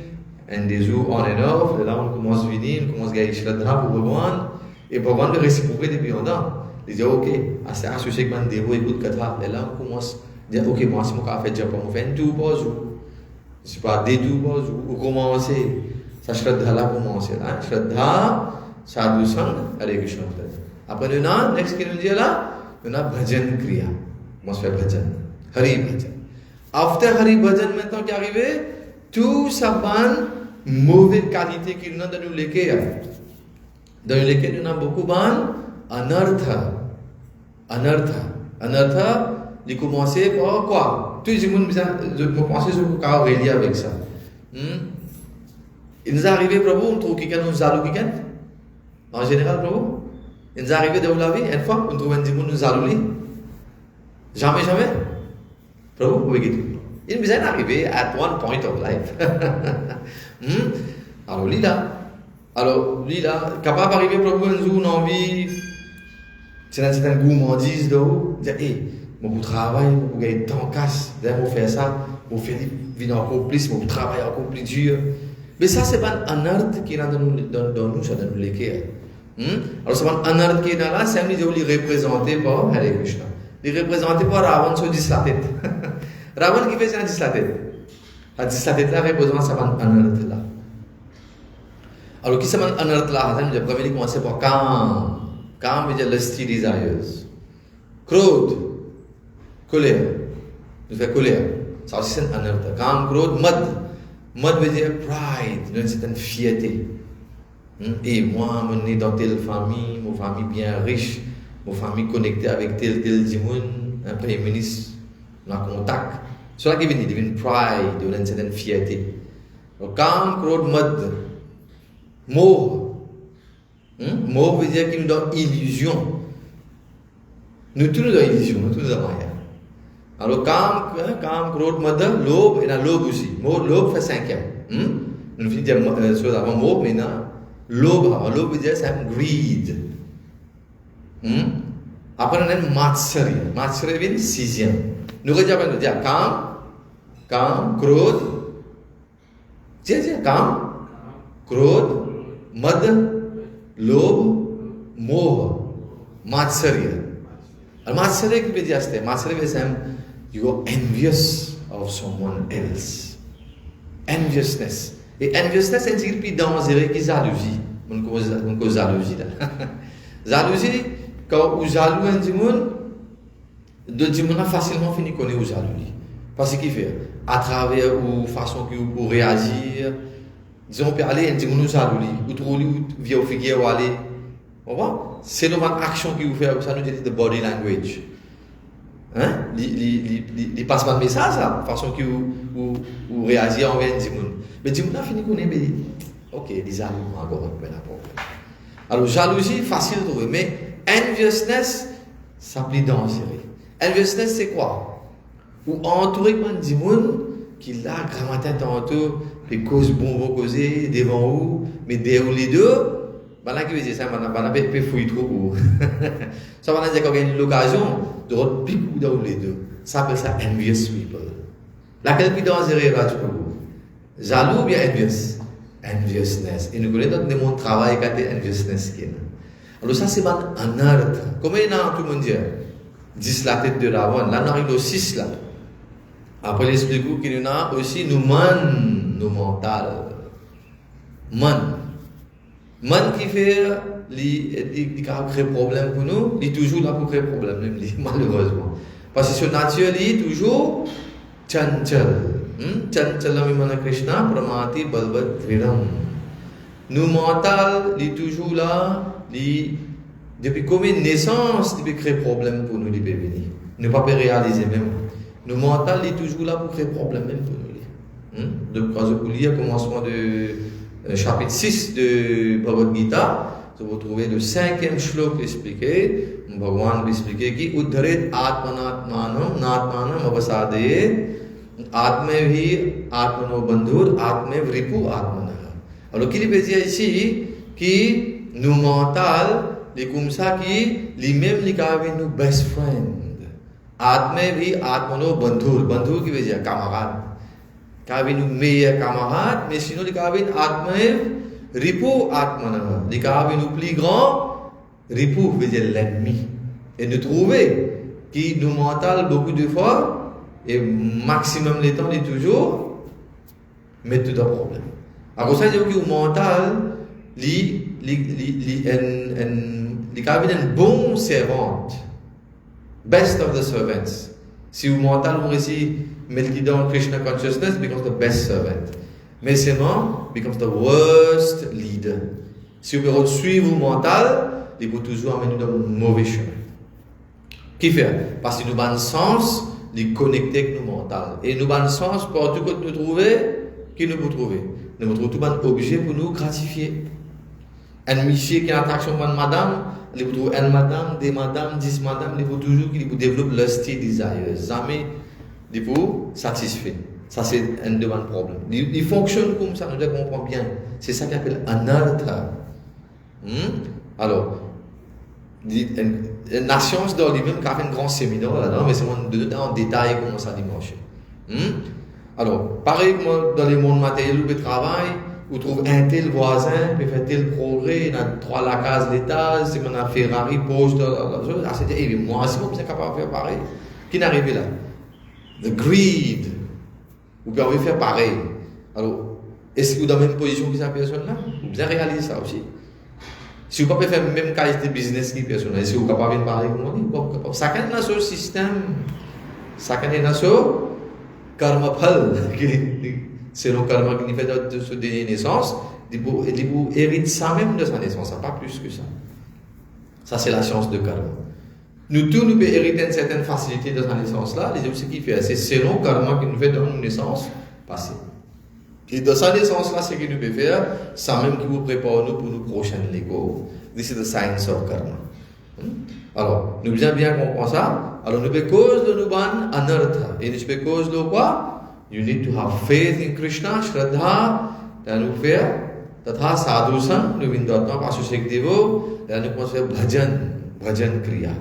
and des jours on and off, et là on commence à venir, on commence à gagner shraddha pour Bhagavan, et Bhagavan le réciproquer depuis longtemps. Il dit, ok, c'est associé avec mandir, vous écoutez katha, et là on commence à dire, ok, moi si je fais japa, on fait un tour par jour. Je ne sais pas, des tours par jour, ou commencer, ça shraddha là commencer là, shraddha, sadhu sang, Hare Krishna. Après nous avons, next qui nous dit là, nous avons bhajan kriya. On se fait bhajan, Hari bhajan. After Hari bhajan, maintenant qui est arrivé, tout ça bonne mauvaise qualité qu'il y a dans nous lesquels. Dans nous lesquels nous avons beaucoup de anartha. Anartha, il commence par quoi? Tout le monde me pensait sur quoi relié avec ça. Il nous est arrivé, Prabhu, on trouve quelqu'un nous a loué. En général, Prabhu, il nous est arrivé dans la vie, une fois, on trouve un démon nous a loué. Jamais. Prabhu, vous voyez tout. Il nous est arrivé at one point of life. Alors, lui là, capable d'arriver, Prabhu, un jour, on a envie, c'est un gourmandise, dire, hé, mon travail, mon gagner tant casse, d'ailleurs, on fait ça, on fait vivre encore plus, mon travail encore plus dur. Mais ça, c'est pas un art qui est dans nous, ça dans lesquels. Alors, c'est pas un art qui est là, c'est un idée représenté par Hare Krishna. Il est représenté par Ravan sur 10 la tête. Ravan qui fait un 10 la tête. À 10 la tête là, représente ça un art là. Alors, qui c'est un art là? Le premier, il commence par Kam. Kam veut dire lusty desires. Krodh, colère. Il fait colère. Ça aussi, c'est un art. Kam, Krodh, Mad. Mad veut dire pride, c'est une fierté. Et moi, je suis dans telle famille, mon famille bien riche, mon famille connectée avec tel dimoun, un premier ministre, on a contact. C'est là qu'il vient, il vient pride, une certaine fierté. Donc, quand on mode mort, mort veut dire qu'il nous donne illusion. Nous tous nous donnons illusion, nous tous nous avons rien. Alors, quand on mode l'aube, il y a l'aube aussi. L'aube fait cinquième. Nous finissons dire sur avant mort, maintenant. L'aube veut dire c'est un greed. Après on a une matsari. Matsari vient sixième. Nous regardons dire kam, krodh. Kam, krodh, mad, l'aube, moh, matsari. Alors matsari qui veut dire c'est matsari veut dire you are envious of someone else. Enviousness. Et enviousness, c'est un peu dangereux qui est jalousie. On cause jalousie là. Jalousie, quand vous jaloux un dimoun, de dimoun a facilement fini connaître vous jalousie. Parce qu'il fait, à travers ou façon que vous réagir, disons, on peut aller un dimoun nous jalousie, ou trouver ou via au figuier ou aller. Vous voyez? C'est notre action qui vous fait, ça nous dit de body language. Hein? Il passe pas de message, la façon que vous réagissez envers un dimoun. Mais dimoun a fini connaître, mais ok, les jaloux encore un peu la problème. Alors, jalousie, facile de trouver, mais enviousness, ça plus dangereux. Enviousness, c'est quoi? Ou entouré comme un dimoun qui l'a grammatin tantôt, puis cause bon, vont causer devant vous, mais derrière les deux, ben là, qui veut dire ça, ben là, peut fouiller trop pour ça va dire qu'on a une occasion de repiquer dans les deux. Ça s'appelle ça envious people. Laquelle plus dangereuse là, tu peux jaloux ou bien envious? Enviousness. Et nous connaissons notre monde travail quand tu enviousness. Alors ça c'est un art. Comment il y a tout le monde dit 10 la tête de Ravan. Là on arrive au 6 là. Après il explique qu'il y en a aussi nous mental. Man qui fait il crée problème pour nous, il est toujours là pour créer problème malheureusement. Parce que sur nature il est toujours chanchal. Chanchalamimana Krishna Pramati Balbat Viram. Nous mental, il est toujours là, depuis combien de naissances, il peut créer problème pour nous, les bébés. Ne pas réaliser même. Nous mental, il est toujours là pour créer problème même pour nous. Donc, quand vous lisez au commencement de chapitre 6 de Bhagavad Gita, vous trouvez le 5e shlok expliqué. Bhagwan expliqué qui Uddharit Atmanatmanam Natmanam Avasade. Atme vi atmano bandhur, atme vripu atmana. Alors, qu'il veut dire ici que nous mental, les comme ça qui, les mêmes les caves nous best friend. Atme vi atmano bandhur, bandhur qui veut dire camarade. Caves nous meilleurs camarades, mais sinon les caves atme ripu atmana. Les caves nous plus grands, ripu veut dire l'ennemi. Et nous trouver qui nous mental beaucoup de fois. Et maximum les temps, il est toujours mettre tout un problème. Alors, ça veut dire que le mental, il est un bon servant. Best of the servants. Si le mental, on réussit mettre dans Krishna consciousness, becomes the best servant. Mais sinon, becomes the worst leader. Si vous pouvez suivre le mental, il peut toujours amener dans le mauvais chemin. Qui fait? Parce que nous avons un sens. Les connecter avec nos mental. Et nous avons le sens pour tout que nous trouver, qui nous peut trouver. Nous trouvons tout un objet pour nous gratifier. Un monsieur qui a une attraction pour une madame, il peut trouver une madame, des madames, 10 madames, il peut toujours qu'il peut développer lusty desire. Jamais il peut satisfaire. Ça c'est un de mes problèmes. Il fonctionne comme ça, nous devons comprendre bien. C'est ça qu'on appelle un altar. Alors, la science dans lui-même qui a fait un grand séminaire là-dedans, mais c'est en détail comment ça dimanche. Alors, pareil dans les mondes matériels où travail, où trouve un tel voisin, peut faire tel progrès, il a 3 la case l'étage, c'est mon Ferrari, Porsche, c'est moi aussi, je suis capable de faire pareil. Qui n'est arrivé là? The greed. Vous pouvez faire pareil. Alors, est-ce que vous êtes dans la même position que cette personne-là? Vous bien réaliser ça aussi. Si vous ne pouvez pas faire la même qualité de business que personne, est-ce que vous êtes capable de parler comme on dit? Chacun a son système, chacun a son karma phal. C'est le karma qui fait de se donner naissance, il hérite ça même de sa naissance, pas plus que ça. Ça, c'est la science de karma. Nous tous, nous pouvons hériter une certaine facilité de sa naissance là. Les autres, ce qu'il fait, c'est selon le karma qu'il nous fait dans nos naissances passées. Et dans sa naissance là, ce qu'il nous peut faire, ça même qui vous prépare nous pour nos prochaines Lego. This is the science of karma. Alors, nous devons bien comprendre ça. Alors, nous devons cause de nous ban anartha. Et nous devons cause de quoi? You need to have faith in Krishna, Shraddha, dans nous faire, tatha sadhusan, nous venons d'autant par ce sec dévot, dans nous commençons à faire bhajan kriya.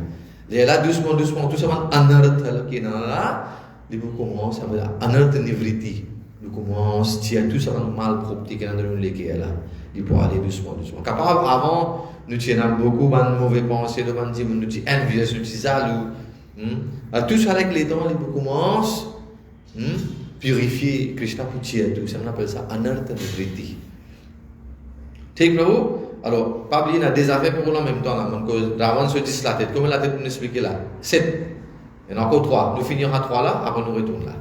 Et là, doucement, tout ça va anartha qui est là, nous commençons à faire anartha nivriti. Nous commençons à tirer tout ça dans le mal propre qui est dans le légué là. Il faut aller doucement. Capable, avant, nous tiens beaucoup de mauvais pensées, nous disons, nous disons envieux, nous disons jaloux. Tout ça avec les dents, il commence purifier Krishna pour tirer tout ça. On appelle ça anartha nivriti. Take Prabhu. Alors, pas oublier, il y a des affaires pour nous en même temps. Ravan se dit la tête. Comment la tête nous explique là? 7. Il y en a encore 3. Nous finirons à 3 là, après nous retournons là.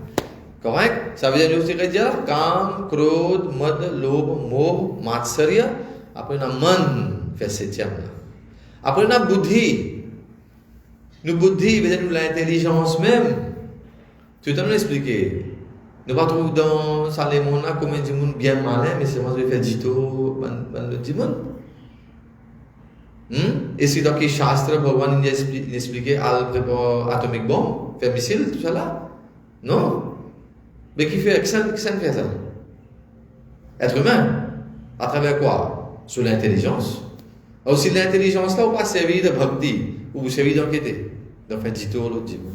Correct? Ça veut dire, nous dire, Kam, Krodh, Mad, Lobh, Moh, Matsarya. Après, on a Man, fait 7e là. Après, on a Buddhi. Nous, Buddhi, veut dire nous l'intelligence même. Tout le temps, nous expliquer. Nous ne pas trouver dans Salémon là comme un monde bien malin, mais c'est moi qui vais faire dito, le dimon. Et c'est dans les Shastra, Bhagavan il expliquait à préparer atomique bombe, faire missile, tout ça là. Non? Mais qui fait ça? Être humain. À travers quoi? Sur l'intelligence. Alors si l'intelligence là, on pas servir de bhakti, ou vous servir d'enquêter, de faire dito, l'autre dimon.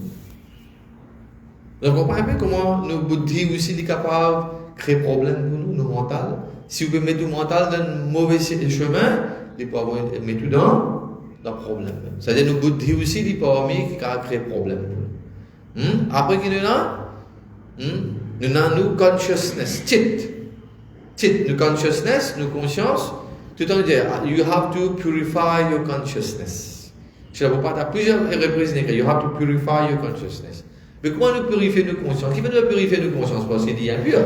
Donc, on comprend un peu comment nos buddhis aussi sont capables de créer des problèmes pour nous, nos mental. Si vous pouvez mettre le mental dans un mauvais chemin, vous pouvez mettre tout dans le problème. C'est-à-dire nos buddhis aussi, ils peuvent créer des problèmes pour nous. Après qu'il y en a, nous avons consciousness, chit. Nous consciousness, nous conscience, tout en dire, you have to purify your consciousness. Je ne sais pas, tu as plusieurs reprises, you have to purify your consciousness. Mais comment nous purifier nos consciences? Qui veut nous purifier nos consciences? Parce qu'il est impur.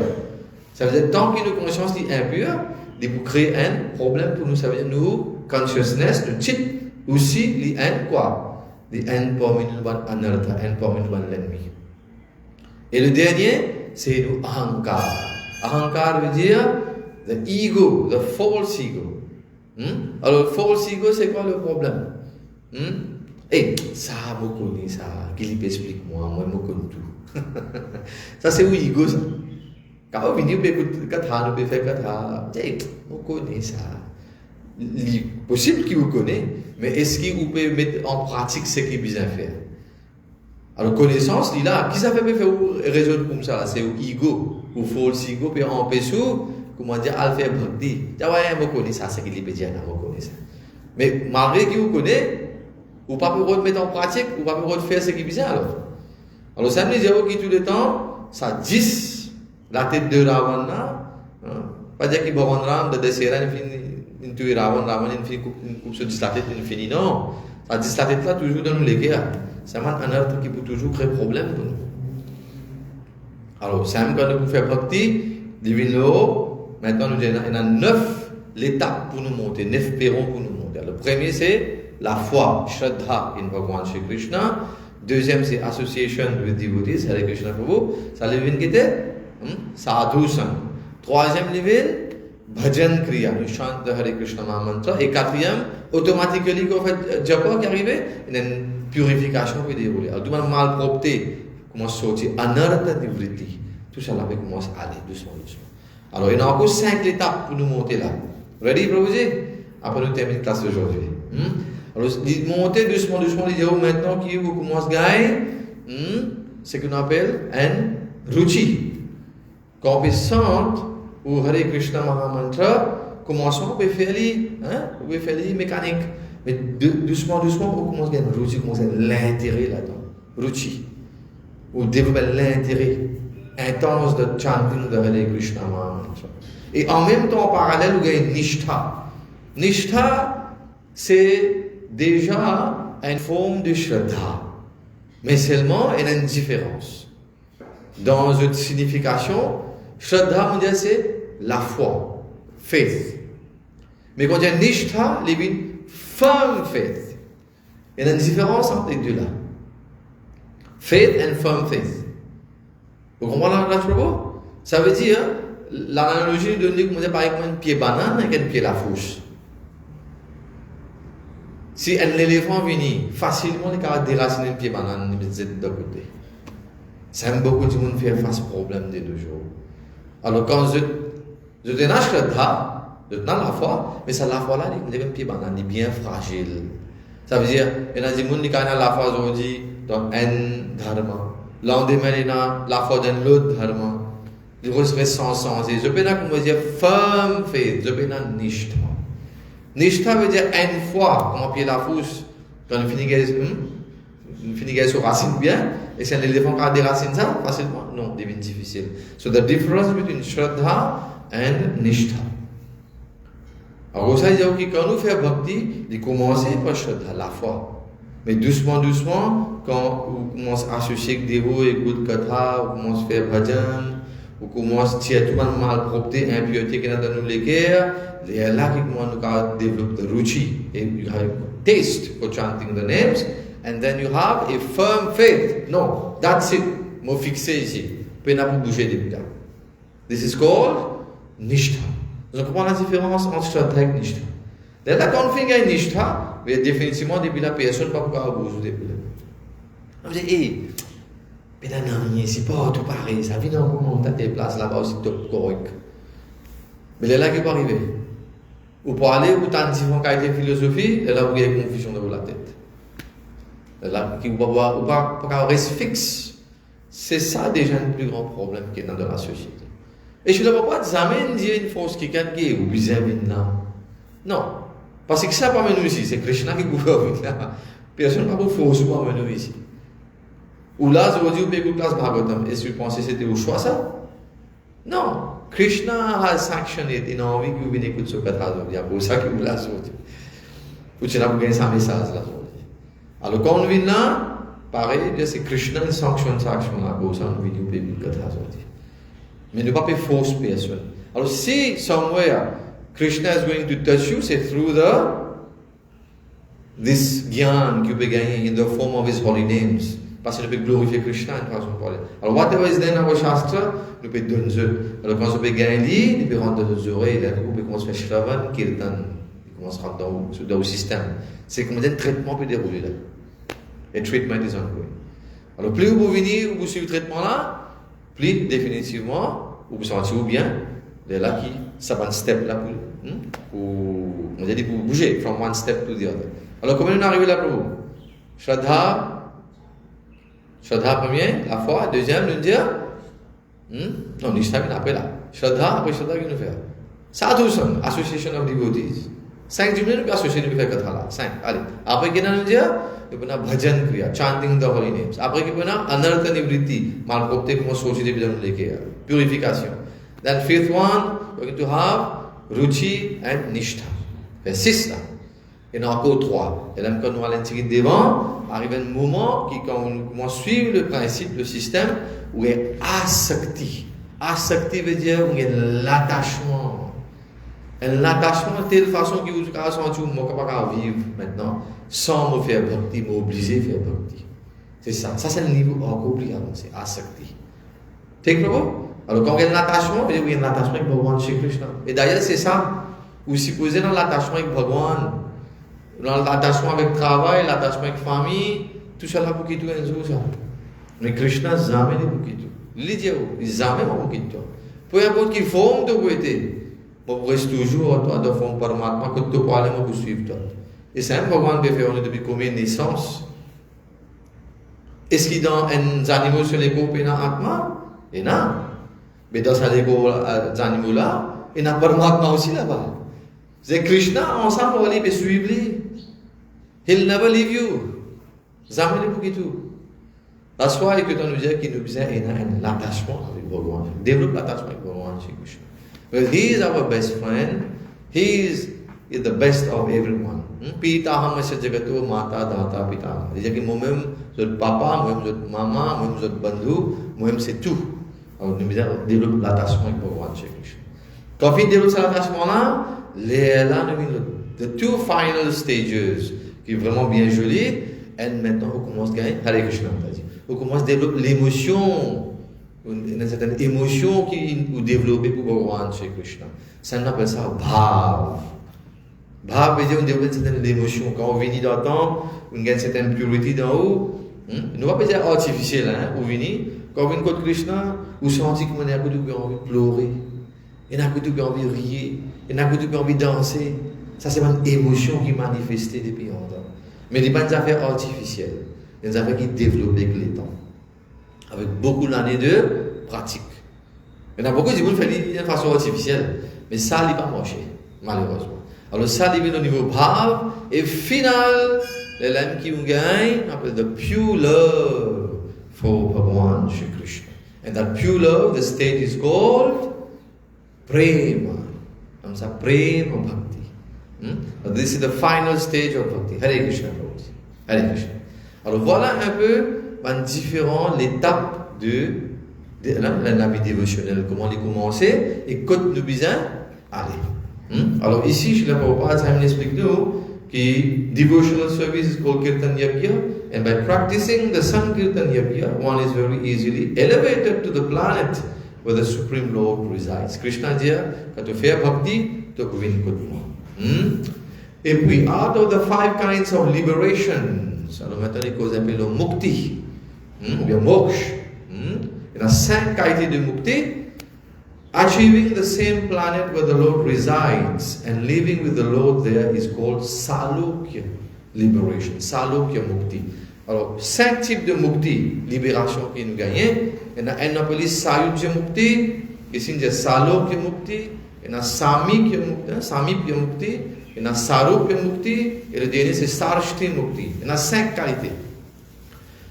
Ça veut dire tant que nos consciences sont impures, il peut créer un problème pour nous. Ça veut dire nous, consciousness, le chit, aussi, les haines quoi? Les haines parmi nous, anartha, haines parmi nous, l'ennemi. Et le dernier, c'est le ahankar. Ahankar veut dire the ego, the false ego. Alors, le false ego, c'est quoi le problème? Et ça, je connais ça. Qu'il explique-moi, moi, je connais tout. Ça, c'est où l'ego, ça. Quand on vient, on peut écouter katha, on peut faire katha. Je connais ça. C'est possible qu'il vous connaisse, mais est-ce qu'il vous peut mettre en pratique ce qu'il besoin faire? Alors, connaissance, il là, qui ça fait faire résoudre comme ça? C'est l'ego, ou false ego, puis en dessous, comment dire, à faire bhakti. Je connais ça, c'est qu'il peut dire, je connais ça. Mais malgré qu'il vous connaît, ou pas pour mettre en pratique, ou pas pour faire ce qui est bizarre alors. Alors ça me dit qui tout le temps, ça 10, la tête de Ravana, pas dire qu'il va rendre Ram, de desserrer, il finit Ravana, il finit coupe sur 10 la tête, il finit, non. Ça 10 la tête là, toujours dans les guerres. Ça m'a un autre qui peut toujours créer problème pour nous. Alors, c'est même quand nous faisons bhakti, divine l'eau, maintenant nous avons 9 l'étape pour nous monter, 9 perrons pour nous monter. Le premier c'est la foi, Shraddha in Bhagavan Shri Krishna. Deuxième, c'est association with devotees, Hare Krishna Prabhu. Ça level qui était sadhusan. Troisième level, bhajan kriya, nous chante de Hare Krishna Mahamantra. Et quatrième, automatiquement, quand on fait japa qui arrive, il y a une purification qui est déroulée. Alors, tout le monde malpropreté commence à sortir, anartha nivriti. Tout ça là commence à aller doucement. Alors, il y a encore 5 étapes pour nous monter là. Ready, Prabhuji? Après, nous terminons la classe d'aujourd'hui. Alors, monter doucement, les dire maintenant qui vous commence à gagner, ce qu'on appelle un ruchi. Quand on peut sentir, ou Hare Krishna Mahamantra, commençons, on peut faire les mécaniques. Mais doucement, on commence à gagner ruchi, on commence à l'intérêt là-dedans. Ruchi. Ou développer l'intérêt intense de chanting de Hare Krishna Mahamantra. Et en même temps, en parallèle, on gagne Nishtha. Nishtha, c'est déjà une forme de Shraddha, mais seulement il y a une différence. Dans une signification, Shraddha, on dit c'est la foi, faith. Mais quand il y a nishtha, il y a une firm faith. Il y a une différence entre les deux là. Faith and firm faith. Vous comprenez la chose? Ça veut dire, l'analogie de donner comme par exemple un pied banane et un pied la fauche. Si un éléphant vient facilement, il peut déraciner un pied banane et mettre de côté. Ça aime beaucoup de monde faire face au problème des 2 jours. Alors quand je dénage le drap, je tenais la foi, mais ça la foi là, il est un pied banane, il est bien fragile. Ça veut dire, il y a des gens qui ont la foi aujourd'hui dans un dharma. Lendemain, il y a la foi dans l'autre dharma. Il resterait sans sens. Et je peux dire firm faith, je peux dire nishtha. Nishtha veut dire une fois, comme on pied la fausse, quand on finit sur racine bien, et c'est un éléphant qui a des racines ça, facilement? Non, c'est difficile. So the difference between Shraddha and Nishtha. Alors ça, il dit que quand nous faisons bhakti, il commence par Shraddha, la foi. Mais doucement, quand on commence à associer avec des mots, écoute katha, on commence à faire bhajan, on commence à tirer tout le monde malpropreté, impureté qui est dans nous les guerres, c'est là qu'on commence à développer de ruchi. Et you have a taste for chanting the names, and then you have a firm faith. No, that's it. Moi fixé ici. Pas n'a pas bouger depuis là. This is called nishtha. Vous comprenez la différence entre Shraddha et nishtha? Dès là qu'on fait un nishtha, mais définitivement depuis la personne ne peut pas bouger depuis là. On dit, hey, mais non, c'est pas tout pareil. Ça vient dans comment t'as des places là-bas aussi top correct. Mais là qui peut arriver. Ou pour aller où t'as une différente qualité de philosophie, là où il y a une confusion dans la tête. Là qui va voir ou pas rester fixe. C'est ça déjà le plus grand problème qui est dans la société. Et je ne veux pas jamais dire une force qui est ou bizarre non. Parce que ça pas nous ici, c'est Krishna qui gouverne là. Personne n'a pas de force pour nous ici. Ou là, aujourd'hui, vous pouvez classe Bhagavatam. Est-ce que vous pensez que c'était au choix ça? Non. Krishna has sanctioned it. Il a envie que vous veniez écouter ce katha aujourd'hui. C'est pour ça que vous l'avez sorti. Vous avez gagné un message là aujourd'hui. Alors quand on vient là, pareil, c'est Krishna qui sanctionne ça là. Pour ça, on vient au pays de katha aujourd'hui. Mais ne pas faire fausse personne. Alors si somewhere Krishna is going to touch you, c'est through this gyan que vous pouvez gagner in the form of his holy names. Parce que nous pouvons glorifier Krishna en façon de parler. Alors, whatever is there in our Shastra, nous pouvons donner eux. Alors, quand on peut gagner, nous pouvons rentrer dans nos oreilles, là, nous pouvons commencer à faire Shravan, Kirtan, nous commencer à rentrer dans le système. C'est comme un traitement peut dérouler là. Et le traitement is ongoing. Alors, plus vous venir, vous suivez le traitement là, plus définitivement, vous vous sentez bien, là qui, ça va un step là pour on a dit pour bouger, from one step to the other. Alors, comment on est arrivé là pour vous? Shraddha premier, la foi. Deuxième, nous dire non, Nishtha vient après là. Shraddha, après Shraddha, qui nous fait Sadhusan, Association of Devotees. 5 minutes, puis association nous fait 4 là. 5, allez. Après, qui nous dire il y a bhajan kriya, chanting the holy names. Après, il y a anartha nivritti, malpropreté, comme on s'occupe de l'équerre, purification. Then, fifth one, we're going to have ruchi and nishtha. Fait 6 là. Il y en a encore 3. Et là, quand nous allons tirer devant, arrive un moment qui, quand on commence à suivre le principe, le système, où il y a asakti. Asakti veut dire où il y a l'attachement. Et l'attachement de telle façon que vous pouvez sentir que vous ne pouvez pas vivre maintenant sans me faire bhakti, m'obliger à faire bhakti. C'est ça. Ça, c'est le niveau encore plus avancé. Asakti. T'es clair? Alors, quand il y a l'attachement, il y a l'attachement avec Bhagavan Shri Krishna. Et d'ailleurs, c'est ça. Vous supposez dans l'attachement avec Bhagavan, dans l'attachement avec le travail, l'attachement avec la famille, tout ça là pour quitter un jour ça. Mais Krishna jamais ne pour quitter. L'idée, jamais ne pour quitter. Peu importe qui forme de côté, vous restez toujours toi de forme Paramatma que tu peux aller me suivre toi. Et c'est un Bhagavan qui fait on est depuis combien de naissances? Est-ce qu'il dans un animal sur les groupes et dans Atma? Et non. Mais dans ces animaux là, il y a Paramatma aussi là-bas. C'est Krishna ensemble on va aller suivre lui. He'll never leave you. Jamais ne pour tout. That's why que nous dit qu'il nous besoin un attachement avec Bhagavan. Développe l'attachement avec Bhagavan Shri Krishna. Well, he is our best friend. He is the best of everyone. Pita hamasya jagato mata data pita. C'est-à-dire que moi-même, je suis papa, moi-même, je suis maman, moi-même, je suis bandhu, moi-même, c'est tout. Alors, nous besoin développer l'attachement avec Bhagavan Shri Krishna. Quand on développe cet attachement-là, là, the two final stages, qui est vraiment bien joli, et maintenant on commence à gagner, Hare Krishna, on commence à développer l'émotion, une certaine émotion qui est développée pour Bhagavan Shri Krishna. Ça on appelle ça bhav. Bhav veut dire on développe une certaine émotion. Quand on vient dans le temps, on gagne une certaine purité d'en haut. Ne va pas dire artificiel, hein, on vient, quand on vient contre Krishna, on sent qu'on a envie de pleurer, on a envie de rire, on a envie de danser. Ça c'est une émotion qui est manifestée depuis longtemps. Mais ce n'est pas une affaire artificielle, c'est une affaire qui est développée avec le temps, avec beaucoup d'années de pratique. Il y en a beaucoup qui disent que c'est de façon artificielle, mais ça n'a pas marché, malheureusement. Alors ça devient au niveau bhav, et final, les lames qui ont gagné, on appelle the pure love for Bhagavan Shri Krishna. And that pure love, the state is called prema. On dit prema bhakti. This is the final stage of bhakti. Hare Krishna, Hare Krishna. Alors voilà un peu les différentes étapes de la vie dévotionnelle, comment les commencer et quand nous besoin aller. Alors ici, je ne vais pas expliquer nous que devotional service is called Kirtan Yajna, and by practicing the Sankirtan Yajna, one is very easily elevated to the planet where the Supreme Lord resides. Krishna dit, quand tu fais bhakti, tu peux venir contre moi. Et puis, out of the 5 kinds of liberation, alors maintenant, il cause un peu le mukti, ou bien moksha. Il y a 5 qualités de mukti. Achieving the same planet where the Lord resides and living with the Lord there is called Salokya liberation, Salokya Mukti. Alors, 5 types de Mukti, libération qui nous gagnent. Il y en a un appelé Sayujya Mukti, ici il y a Salokya Mukti, il y en a Samipya Mukti, il y en a Sarupya Mukti, et le dernier c'est Sarshti Mukti. Il y en a 5 qualités.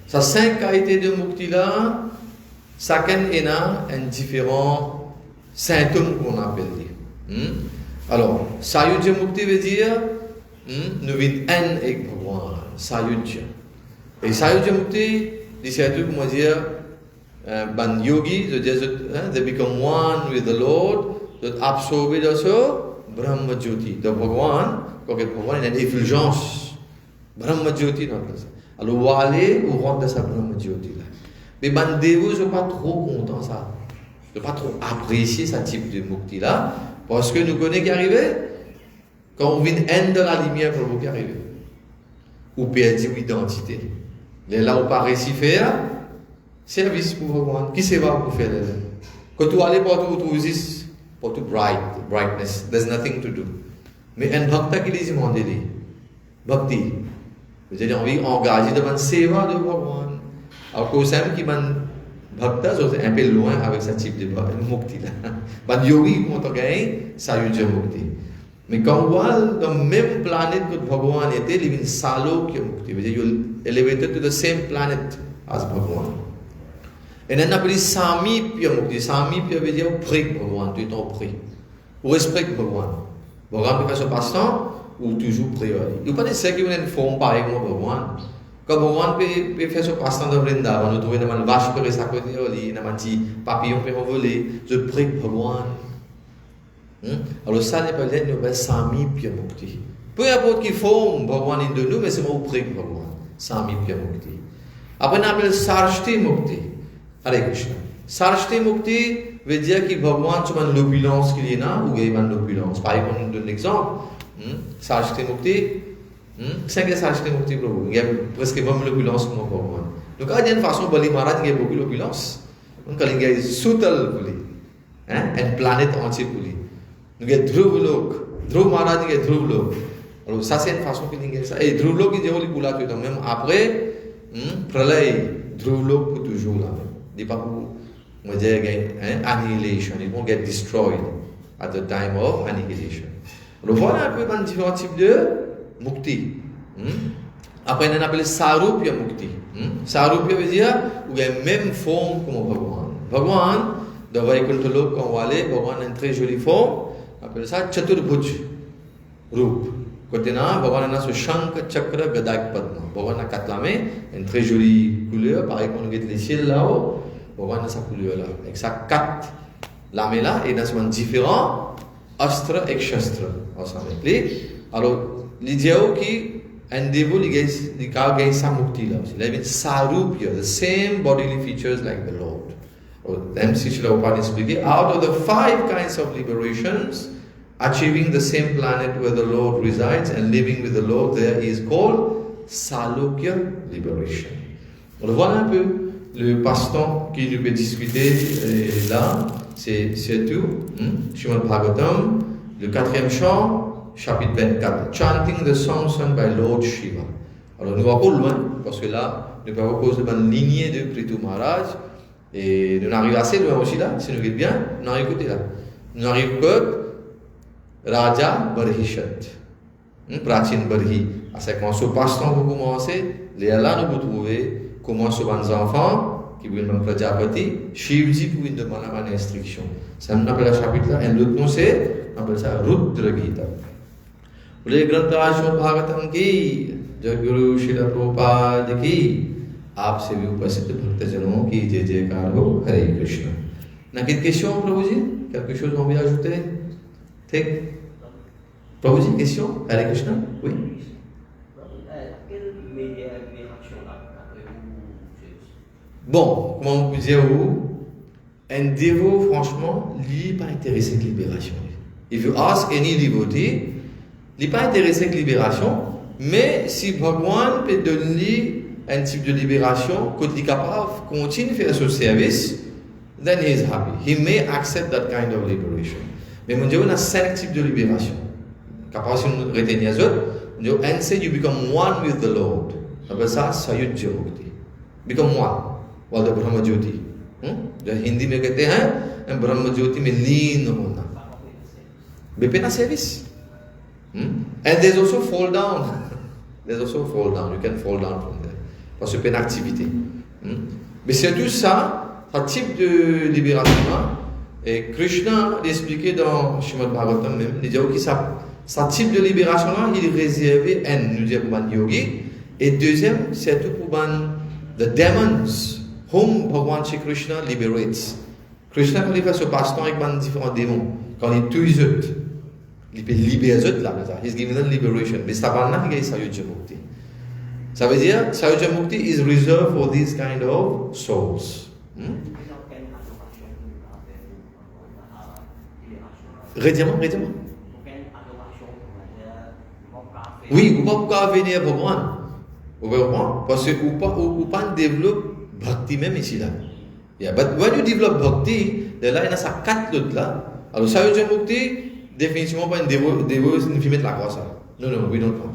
Ces 5 qualités de Mukti là, chacun a un différent symptômes qu'on appelle. Alors, Sayujya Mukti veut dire, nous venons un avec Bhagavan, Sayujya. Et Sayujya Mukti, c'est tout comment dire, ban yogi, they become one with the Lord, they absorber dans ce Brahma Jyoti. Donc Bhagavan, quand Bhagavan a une effulgence, Brahma Jyoti dans ça. Alors, on va aller, on rentre dans sa Brahma Jyoti là. Mais ban dévot, je ne suis pas trop content ça. Je ne peux pas trop apprécier ce type de mukti là, parce que nous connaissons qui arrive quand on vient de la lumière pour vous qui arrive. Ou perdre l'identité. Et là, on pas réussi faire service pour vous. Qui c'est va pour faire là? Quand tu allez partout, tu trouves pour tout brightness. There's nothing to do. Mais un bhakta qui les demande, bhakti, vous avez envie d'engager devant le seva de Bhagavan. Alors que c'est qui m'a Bhakta, c'est un peu loin avec ce type de mukti là. Ban yogi, comment on gagne, Sayujya Mukti. Mais quand on voit dans la même planète que Bhagavan était, il y a une Salokya Mukti. C'est-à-dire, you're elevated to the same planet as Bhagavan. Et on appelle Samipya Mukti. Samipya veut dire près de Bhagavan, tu es en près. Ou respecte Bhagavan. Bhagavan peut faire ce passe-temps, ou toujours près. Il n'y a pas nécessaire qu'il y ait une forme pareille comme Bhagavan. Quand Bhagavan peut faire ce passe-temps dans Vrindavan, on trouve une vache qui reste à côté, une petit papillon qui voler, je prie Bhagavan. Alors ça n'est pas l'aide, nous appelons Samipya Mukti. Peu importe qui forme Bhagavan est de nous, mais c'est moi qui prie Bhagavan. Samipya Mukti. Après, on appelle Sarshti Mukti. Hare Krishna. Sarshti Mukti veut dire que Bhagavan, tu as l'opulence qu'il y a, ou il y a une opulence. Par exemple, on donne un exemple. Sarshti Mukti. C'est que ça acheter Mukti Prabhu. Il y a presque même l'opulence comme Bhagavan. Donc, il y a une façon, Bali Maharaj, il y a beaucoup d'opulence. Donc, il y a une soutal pour lui. Une planète entière pour lui. Donc, il y a Dhruv Lok. Dhruv Maharaj, il y a Dhruv Lok. Alors, ça, c'est une façon qu'il y a ça. Et Dhruv Lok, il y a aussi pour la tout. Même après, Pralay, Dhruv Lok pour toujours là. Il n'y a pas pour, on va dire, annihilation. It won't get destroyed at the time of annihilation. Alors, voilà un peu dans différents types de Mukti. Après, on appelle Sarupya Mukti. Sarupya veut dire qu'il y a la même forme comme Bhagavan. Bhagavan, dans Vaikuntha Lok, quand on va aller, Bhagavan a une très jolie forme. On appelle ça Chaturbhuj Rup. Côté là, Bhagavan a ce Shankha Chakra Gadak Padma. Bhagavan a 4 lames, une très jolie couleur. Pareil qu'on regarde les ciels là-haut, Bhagavan a sa couleur là. Avec sa 4 lames là, et dans ce moment différent. Astra et Shastra ensemble. Alors, l'idée qui endeavor the gain samukti la. I mean sarupya, the same bodily features like the Lord. Then Srila Prabhupada explained, out of the 5 kinds of liberations, achieving the same planet where the Lord resides and living with the Lord there is called Salokya liberation. Alors voilà un peu le passe-temps qui nous peut discuter là, c'est tout. Srimad Bhagavatam, le 4e chant, chapitre 24, chanting the song sung by Lord Shiva. Alors nous allons pas loin, parce que là, nous pouvons cause de une lignée de Prithu Maharaj, et nous arrivons assez loin aussi là, si nous regardons bien, nous arrivons écouter là. Nous arrivons que Raja Barhishat, Prachin Barhi. À ce moment, ce passe-temps pour commencer, les là nous pouvons trouver comment ce les enfants qui viennent de Prajapati, Shivji pour une demande à instruction. Ça nous appelle le chapitre là, et l'autre nom c'est, on appelle ça Rudra Gita. Pour les grands Srimad Bhagavatam qui, Jaguru Srila Prabhupada qui, आप सभी उपस्थित भक्तजनों की जय जयकार हो हरे कृष्ण. ना कितनी question प्रभु जी, quelque chose on veut ajouter? ठीक प्रभु जी question हरे Krishna oui. Bon, comment vous dire où un dévot franchement lui pas intéressé avec libération. If you ask any devotee, lui pas intéressé avec libération, mais si Bhagwan peut donner un type de libération, quand il est capable de continuer à faire ce service, then he is happy. He may accept that kind of liberation. Mais mon Dieu, on a 5 types de libération. Capable si nous retenir les autres, and say you become one with the Lord. Après ça, Sayujya Mukti. Become one. While the Brahma Jyoti. जो हिंदी में कहते हैं ब्रह्म ज्योति में लीन होना. Bipena service. And there's also fall down. There's also fall down. You can fall down from there. Parce que c'est une activité. Mais c'est tout ça, ce type de libération. Et Krishna l'expliquait dans Srimad Bhagavatam même. Il dit que ce type de libération-là, il est réservé, nous disons pour les yogis. Et deuxième, c'est tout pour the demons whom Bhagavan Shri Krishna liberates. Krishna, quand il fait ce passe-temps avec différents démons, quand il tue les autres, il peut libérer les autres là. He's giving them liberation. Mais c'est pas là qu'il y a Sayujya Mukti. Ça veut dire, Sayujya Mukti is reserved for these kind of souls. Rédiamment. Oui, ou pas pour venir Bhagwan. Vous comprenez? Parce que ou pas développe bhakti même ici là. Yeah, but when you develop bhakti, là il y a ça 4 autres là. Alors Sayujya Mukti, définitivement pas une dévo signifie mettre la croix ça. Non, we don't want.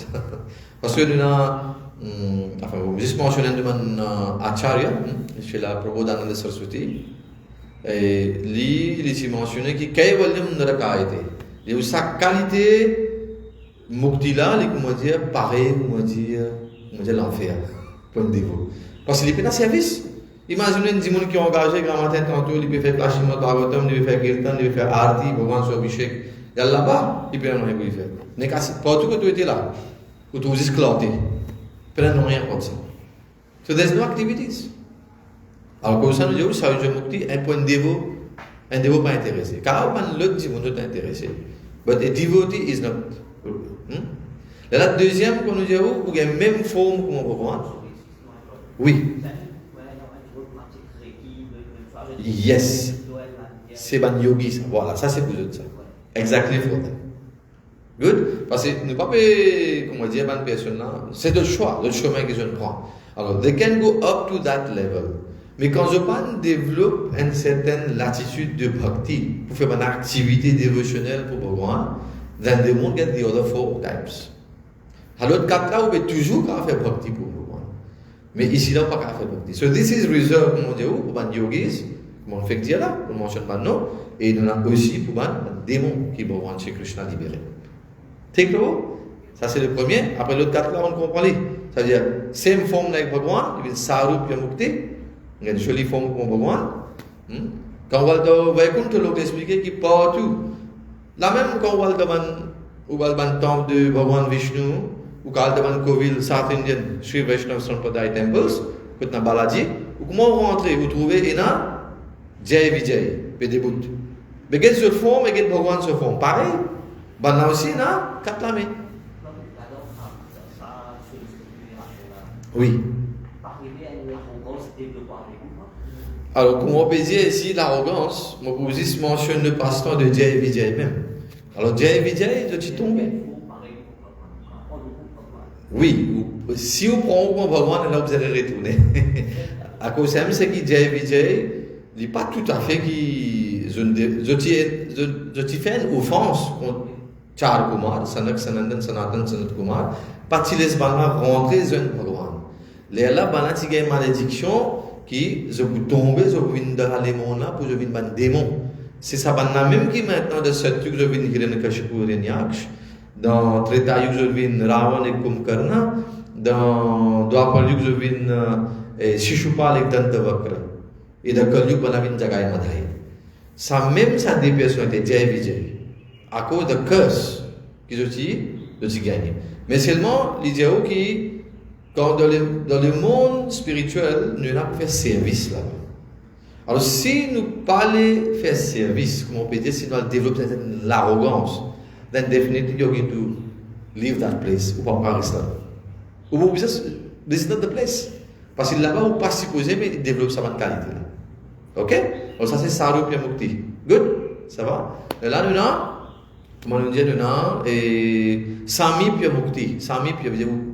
Parce que nous avons enfin, juste mentionné de mon acharya, chez la Prabodhananda Saraswati, et lui, il s'est mentionné que Kaivalyam Narakayate. Et sa qualité, Mukti là, il comment dire, pareil, comment dire l'enfer, point de dévot. Parce qu'il est pas dans service. Imaginez des gens qui ont engagé grand matin tantôt, il peut faire Srimad Bhagavatam, il peut faire Kirtan, il peut faire Arti, Bhagavan Swabhishek. Il y a là-bas, il peut rien faire. Mais partout que tu étais là, où tu es esclavé. Prenons rien comme ça. So there's no activities. Alors comme ça, nous disons, Sayujya Mukti, un point de dévot pas intéressé. Car l'autre dit, on est intéressé. But a devotee is not. La deuxième, qu'on nous dit, il y a la même forme qu'on peut voir. Oui. Yes. C'est ban yogi, ça. Voilà, ça c'est pour eux, ça. Exactly for them. Good? Parce que nous ne pouvons pas, comment dire, une personne là, c'est le choix, le chemin que je prends. Alors, they can go up to that level. Mais quand je parle, développe une certaine latitude de bhakti pour faire une activité dévotionnelle pour Bhagavan, then they won't get the other 4 types. À l'autre 4 là, on peut toujours faire bhakti pour Bhagavan. Mais ici là, on ne peut pas faire bhakti. So this is reserved, comme on dit, pour les yogis, comme on fait dire là, on mentionne maintenant, et nous avons aussi pour les démons qui Bhagavan Shri Krishna libéré. Ça c'est le premier. Après l'autre 4 là, on comprend les. C'est-à-dire, same forme like Bhagavan, il y a Sarupya Mukti, il y a une jolie forme comme Bhagavan. Quand on va dans Vaikuntha, l'on expliquer qu'il partout. Là même, quand on va dans le temple de Bhagavan Vishnu, ou quand on va dans le Kovil South Indian, Sri Vaishnava Sampradaya Temples, quand on a Balaji, ou comment on rentre, vous trouvez, il y a Jai Vijay, Pédébout. Mais quelle se forme et quelle Bhagwan se forme. Pareil. Ben là aussi, là, quatre la main. Oui. Alors, comme on peut dire ici, l'arrogance, mon position mentionne le pasteur de Jai Vijay même. Alors, Jai Vijay, je suis tombé. Oui, si vous prenez mon Bhagwan, là, vous allez retourner. À cause de ça, c'est que Jai Vijay, il n'est pas tout à fait qui. Je t'ai fait une offense contre Char Kumar, Sanak Sanandan Sanatan Sanat Kumar, parce qu'il laisse rentrer dans le Bhagwan. Là, il y a une malédiction qui, je peux tomber, je peux venir dans les démons là, pour je venir dans les démons. C'est ça, même qui maintenant, de ce truc, je viens de Hiranyakashipu et Hiranyaksha, dans Treta Yuga, je viens Ravan et Kumbhakarna, dans Dwapar Yuga, je viens Shishupal et Dantavakra, et dans Kali Yuga, je viens Jagai Madhai. Ça, même ça, des personnes étaient Jai Vijay, à cause de curse, qui je gagné. Mais seulement, les dieux qui, quand dans le monde spirituel, nous avons fait service là. Alors, si nous parlons faire service, comme on peut dire, si nous développons l'arrogance, then definitely you're going to leave that place. Ou pas rester là. Ou vous this is not the place. Parce que là-bas, vous pas supposé, mais il développe sa bonne qualité. Ok? Alors, ça, c'est Saru Mukti. Good? Ça va? Et là, nous avons, comment nous dit, nous avons, Sami Mukti. Sami vous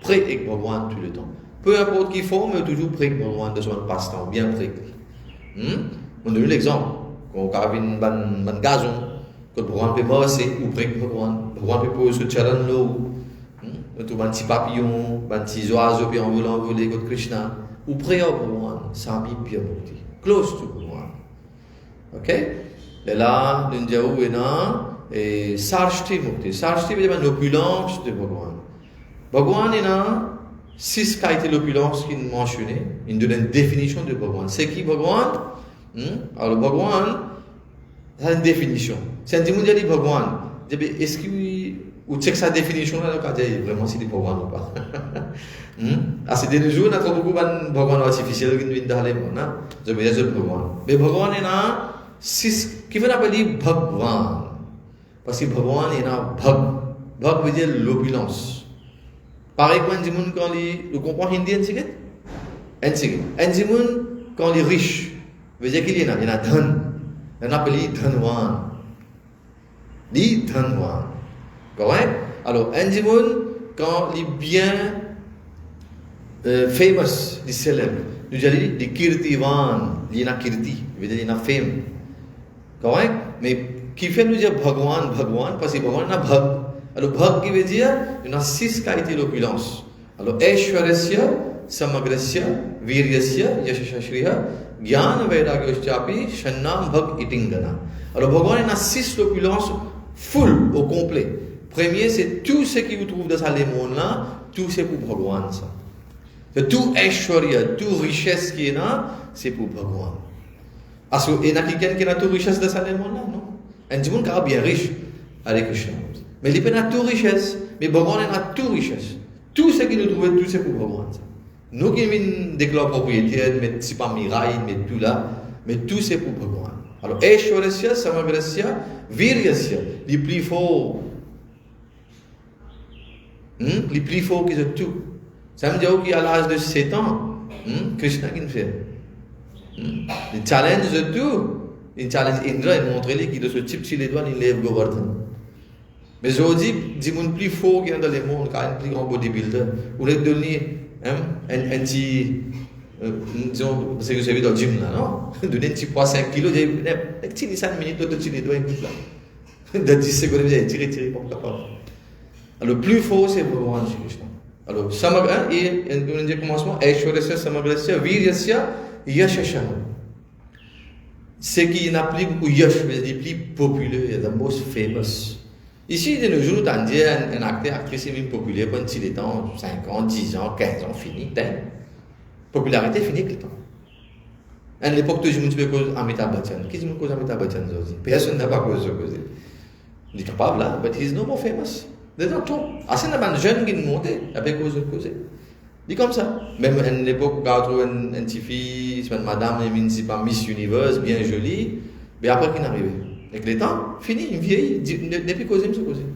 prêt avec Bhagwan tout le temps. Peu importe qui forme, mais toujours prêt avec Bhagwan de son passe-temps, bien prêt. On a eu l'exemple. Quand on a une bonne gazon, quand Bhagwan peut passer, ou prêt avec Bhagwan. Bhagwan peut poser ce charan l'eau. Tout un petit papillon, un petit oiseau, puis on veut l'envoler contre Krishna. Ou prêt avec Bhagwan, Sami Mukti. Close to Bhagwan. Ok? Et là, nous disons, et Sarshti Mukti. Sarshti veut dire l'opulence de Bhagwan. Bhagwan est là, 6 qualités d'opulence qu'il mentionnait. Il donne une définition de Bhagwan. C'est qui Bhagwan? Alors Bhagwan, c'est une définition. C'est un démon qui dit Bhagwan. Est-ce que vous checkez sa définition là, vraiment si c'est Bhagwan ou pas? À ces derniers jours, on a trouvé beaucoup de Bhagwan artificiels qui viennent dans les mondes. Je veux dire Bhagwan. Mais Bhagwan est là, 6, qui veut appeler Bhagwan. Parce que Bhagwan est là, Bhag veut dire l'opulence. Pareil quand un monde quand il comprend hindi un secret, quand il est riche, veut dire qu'il y a dhan, on appelle dhanwan, dit dhanwan, correct? Alors un monde quand il est bien famous, il est célèbre, nous allons dire kirtivan, il y a kirti, veut dire il y a fame, correct? Mais qui fait nous dire Bhagwan, parce que Bhagwan a bhag. Alors, Bhag qui veut dire, il y a 6 qualités d'opulence. Alors, Aishwarasya, Samagrasya, Viryasya, Yashashashriya, Gyana Vairagyaschyapi, Shannam Bhag Itingana. Alors, Bhagwan, il y a 6 d'opulence full, au complet. Premier, c'est tout ce qui vous trouve dans ce monde-là, tout c'est pour Bhagwan, ça. Tout Aishwarya, toute richesse qui est là, c'est pour Bhagwan. Parce qu'il y a quelqu'un qui a toute richesse dans ce monde-là, non? Un monde qui est bien riche, avec Krishna. Mais il n'y a pas de richesse. Mais Bhagwan a toute richesse. Tout ce qu'il nous trouve, tout c'est pour Bhagwan. Nous qui avons déclaré propriétaire, mais ce n'est pas miraille, mais tout là, mais tout c'est pour Bhagwan. Alors, Aishwarasya, Samagrasya, Viryasya, les plus forts. Les plus forts qui ont tout. Ça me dit qu'à l'âge de 7 ans, Krishna qui nous fait. Il challenge de tout. Il challenge Indra, il montre qu'il de ce type, si les doigts, il lève Govardhan. Mais je vous dis, dis-moi plus fort qu'il y a dans le monde, car un plus grand bodybuilder, vous les donnez un petit, disons, c'est que vous savez dans le gym là, non? Donner un petit poids 5 kilos, un petit 5 minutes, l'autre petit doigt, écoute là. Dans 10 secondes, vous allez tirer, pour capable. Alors, le plus fort, c'est Bhagwan Krishna. Alors, et on dit commencement, Aishwarasya, Samagrasya, Viryasya, Yashasham. Ce qui n'applique beaucoup Yash, c'est plus populaire, the most famous. Ici, de nos jours, on dit un acteur, actrice est populaire pendant si les temps, 5 ans, 10 ans, 15 ans, fini. Popularité finie le temps. À l'époque, tout le monde se cause Amitabh Bachchan. Qui se cause Amitabh Bachchan aujourd'hui? Personne n'a pas cause de causer. Il est capable là, but he's no more famous. Déjà, tout. Assez de jeunes qui nous montent avec cause de causer. Il est comme ça. Même à l'époque, où on a trouvé une petite fille, une madame, c'est pas Miss Universe, bien jolie. Mais après qu'il est arrivé, avec les temps, fini, il vieillit, depuis causer, il se causer.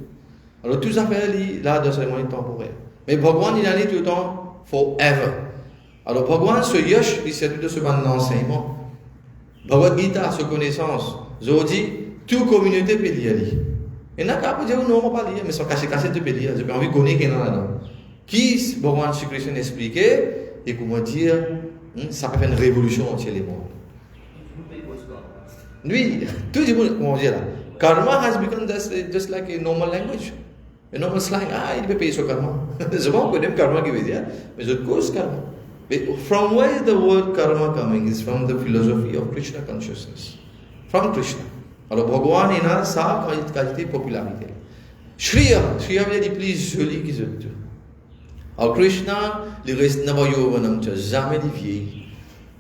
Alors tout ça fait là dans ce moment temporaire. Mais Bhagwan il en est tout le temps forever. Alors Bhagwan ce yash, il s'agit de ce ban d'enseignement. Bhagavad Gita, ce connaissance, Zodi, toute communauté peut lire. Et n'a qu'à dire non, on va pas lire, mais sans cacher de peut lire. J'ai envie de connaître qu'il y en a là-dedans. Qui Bhagwan Sri Krishna expliquait, et comment dire, ça peut faire une révolution entière les mondes. Oui, tout le monde, comment dire là. Karma has become just like a normal language. A normal slang. Ah, il peut payer son karma. C'est bon, on connaît le karma qui veut dire, mais je cause karma. But from where is the word karma coming? It's from the philosophy of Krishna consciousness. From Krishna. Alors, Bhagwan, il a sa qualité de popularité. Shriya veut dire plus joli qu'ils ont tout. Alors, Krishna, il reste Navayovanam, jamais de vieilli.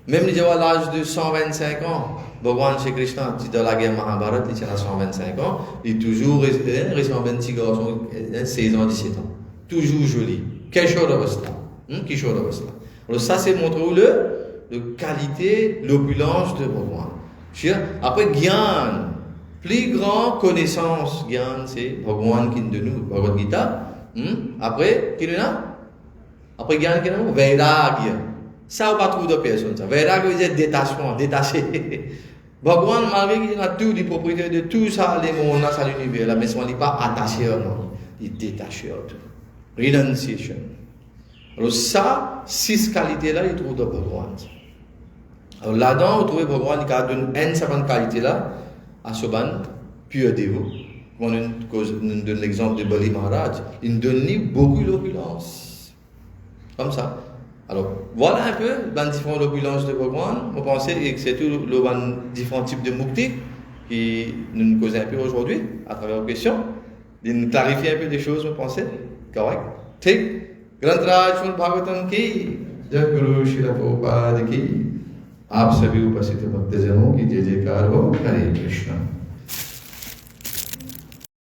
Même à l'âge de 125 ans, Bhagwan Shri Krishna, dans la guerre Mahabharata, il a 125 ans, il est toujours resté en petit garçon, 16 ans, 17 ans. Toujours joli. Kishore Avastha. Kishore Avastha. Alors ça, c'est montrer le qualité, l'opulence de Bhagwan. Après, Gyan, plus grand connaissance, Gyan, c'est Bhagwan qui est de nous, Bhagavad Gita. Après, qui est là? Après, Gyan, qui est là? Vairagya. Ça, on ne va pas trouver de personne. Vairagya veut dire détachement, détaché. Bhagwan, malgré qu'il a tout, les propriétaires de tout ça, les mondes, ça, l'univers, là, mais il n'est pas attaché à nous. Il est détaché à tout. Renunciation. Alors ça, 6 qualités-là, il trouve dans Bhagwan. Alors là-dedans, on trouve Bhagwan qui a donné une certaine qualité-là à ce ban pur dévot. On nous donne l'exemple de Bali Maharaj. Il nous donne beaucoup d'opulence. Comme ça. Alors, voilà un peu les différentes opulences de Bhagwan. On pensait que c'est tout les différents types de mukti qui nous causent un peu aujourd'hui à travers vos questions. Il nous clarifie un peu des choses, on pensait. Correct. ठीक ग्रंथराज श्रीमद् भागवतम की जय गुरु श्रील प्रभुपाद की आप सभी उपस्थित भक्तजनों की जय जयकार हो हरे कृष्ण।